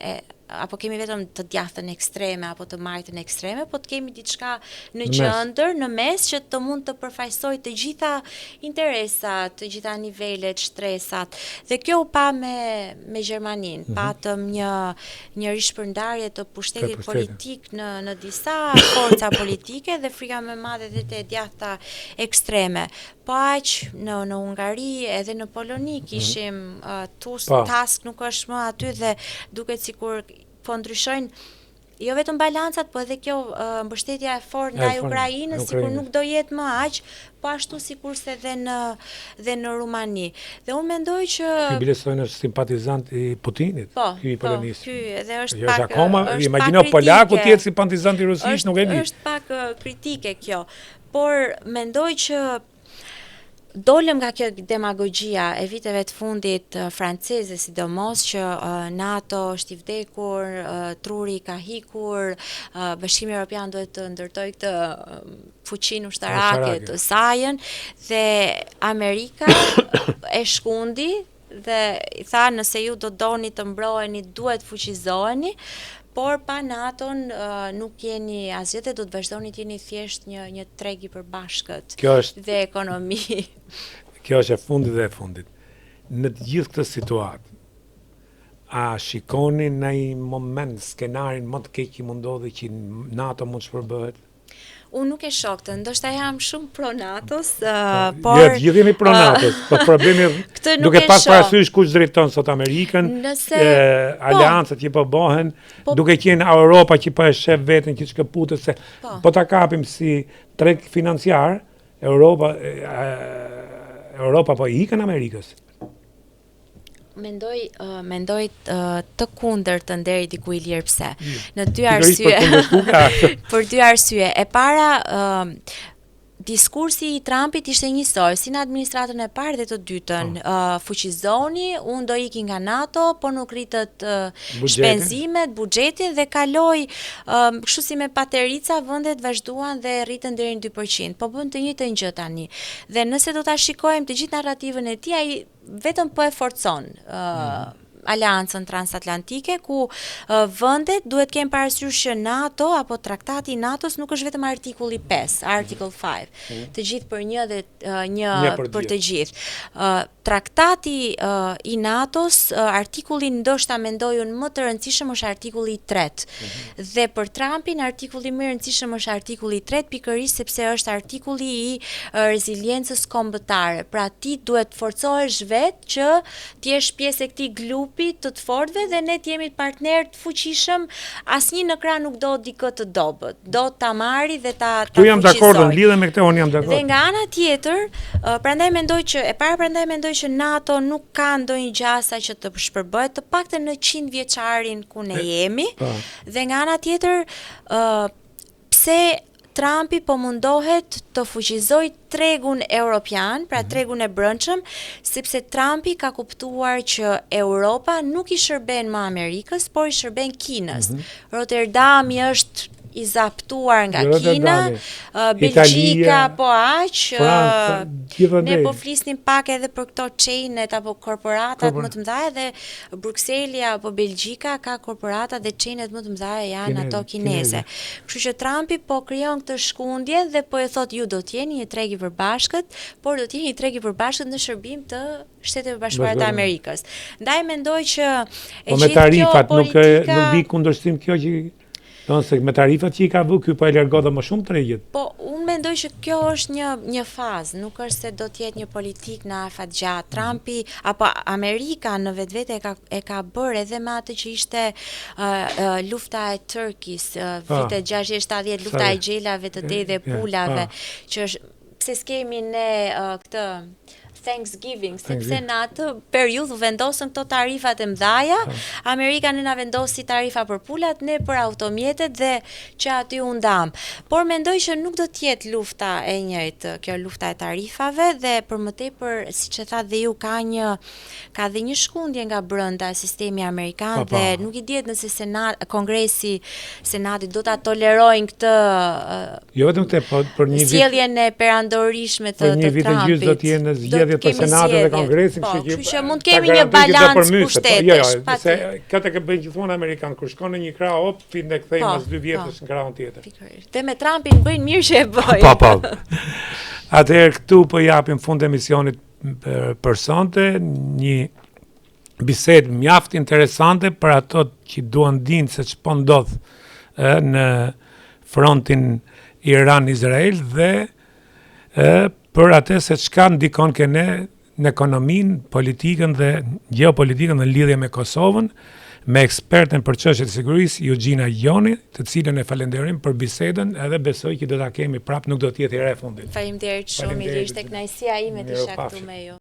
apo kemi vetëm të djathtën ekstreme apo të majtën ekstreme, po të kemi diçka në qendër, në mes që të mund të përfaqësojë të gjitha interesat, të gjitha nivelet, shtresat. Dhe kjo u pa me Gjermaninë. Patëm një rishpërndarje të pushtetit politik në disa forca politike dhe frika më e madhe dhe të djathta ekstreme. Po aq në Hungari edhe në Poloni kishim Tusk nuk është më aty dhe duket sikur po ndryshojnë jo vetëm balancat, po edhe kjo mbështetja e fortë ndaj Ukrainës sikur nuk do jetë më aq, po ashtu sikurse dhe në Rumani. Dhe unë mendoj që Ky është simpatizant i Putinit, ky i Polonisë. Ky edhe është pak akoma, imagjino polaku të jetë simpatizant i Rusisë, nuk e di. Është pak kritike kjo, por mendoj që dolëm nga kjo demagogjia e viteve të fundit franceze, sidomos që NATO është i vdekur, truri ka hikur, Bashkimi Evropian duhet të ndërtojë këtë fuqinë ushtarake të sajën, dhe Amerika e shkundi dhe i tha nëse ju do doni të mbroheni duhet fuqizoheni, por pa NATO-n nuk jeni asgjë dhe do të vazhdoni të jeni thjesht një treg i përbashkët dhe ekonomi. Kjo është e fundit dhe e fundit. Në të gjithë këtë situatë, a shikoni në një moment skenarin më të keq që mund ndodhi që NATO mund shpërbëhet? Unë nuk e shoh këtë, ndoshta jam shumë pro NATO-s, por gjithë jemi pro NATO-s, po problemi duke pas parasysh kush drejton sot Amerikën, aleancat që po bëhen, duke qenë Europa që po e shef veten që shkëputet se po ta kapim si treg financiar, Europa po i ikën Amerikës. Mendoj të kundërtën deri diku i lirë. Pse? Në dy arsye. Për dy arsye. E para, diskursi i Trumpit ishte njësoj, si në administratën e parë dhe të dytën. Fuqizoni, unë do iki nga NATO, po nuk rritët shpenzimet, buxhetin dhe kaloi, kështu si me paterica, vendet vazhduan dhe rritën deri në 2%. Po bën të njëjtën gjë tani. Dhe nëse do ta shikojmë të gjithë narrativën e tij, ai vetëm po e forcon aleancën transatlantike, ku vendet duhet kemë parasysh që NATO apo traktati i NATO-s nuk është vetëm artikulli 5, Article 5, të gjithë për një dhe një për të gjithë. Traktati i NATO-s, artikulli ndoshta mendoj unë më të rëndësishëm është artikulli 3. Dhe për Trumpin artikulli më i rëndësishëm është artikulli 3, pikërisht sepse është artikulli i reziliencës kombëtare. Pra ti duhet forcohesh vetë që ti jesh pjesë e këtij grupi të fortëve dhe ne të jemi partner të fuqishëm, asnjë në krah nuk do di këtë të dobët. Do ta marri dhe ta fuqizoj. Tu jam dakord, lidhem me këtë, unë jam dakord. Dhe nga ana tjetër, prandaj mendoj që NATO nuk ka ndonjë gjasa që të shpërbëhet, të paktën në 100 vjeçarin ku ne jemi. Dhe nga ana tjetër, se Trumpi po mundohet të fuqizoj tregun europian, pra tregun e brendshëm, sepse Trumpi ka kuptuar që Europa nuk i shërben më Amerikës, por i shërben Kinës. Rotterdami është i zaptuar nga Kina, Belgjika po aq, ne po flisnim pak edhe për këto chain-et apo korporatat më të mëdha, dhe Brukseli apo Belgjika ka korporata dhe chain-et më të mëdha janë ato kineze. Kështu që Trumpi po krijon këtë shkundje dhe po e thot ju do të jeni një treg i përbashkët, por do të jeni një treg i përbashkët në shërbim të Shtetet e Bashkuara të Amerikës. Ndaj mendoj që me tarifat nuk vi kundërshtim kjo që se me tarifat që i ka vë, ky po e largo dhe më shumë tregjet. Po, unë mendoj që kjo është një fazë, nuk është se do të jetë një politik në afatgjatë. Trumpi apo Amerika në vetvete e ka bërë edhe me atë që ishte lufta e Turkis, vitet 60-70, lufta e gjelave të te dhe pulave, që është pse s'kemi ne këtë Thanksgiving, sepse në atë periudhë vendosën këto tarifat e mëdhaja, Amerika ne na vendosi tarifa për pulat, ne për automjetet dhe që aty u ndam. Por mendoj që nuk do të jetë lufta e njëjtë, kjo lufta e tarifave, dhe për më tepër, siç e tha dhe ju, ka dhe një shkundje nga brenda sistemi amerikan dhe nuk i dihet nëse Kongresi, Senati do ta tolerojnë këtë jo vetëm këtë, për një vit sjelljen e perandorishme të Trumpit. Për një vit e gjysmë do të jenë zgjedhje për Senatin dhe Kongresin, kështu që mund kemi një balancë pushtetesh. Se këtë e bëjnë gjithmonë Amerikanë, kur shkon në një krah, fin dhe kthejnë mas 2 vjetësh në krahun tjetër. Dhe me Trumpin bëjnë mirë që e bëjnë. Po. Atëherë këtu po japim fund emisionit për sonte, një bisedë mjaft interesante për ato që duan dinë se ç'po ndodh në frontin Iran-Izrael dhe për atë se çka ndikon ne në ekonominë, politikën dhe geopolitikën në lidhje me Kosovën, me eksperten për çështjet e sigurisë Eugenia Joni, të cilën e falenderojmë për bisedën, edhe besoj që do ta kemi prapë, nuk do të jetë hera e fundit. Faleminderit shumë, ishte kënaqësia ime të isha këtu me ju.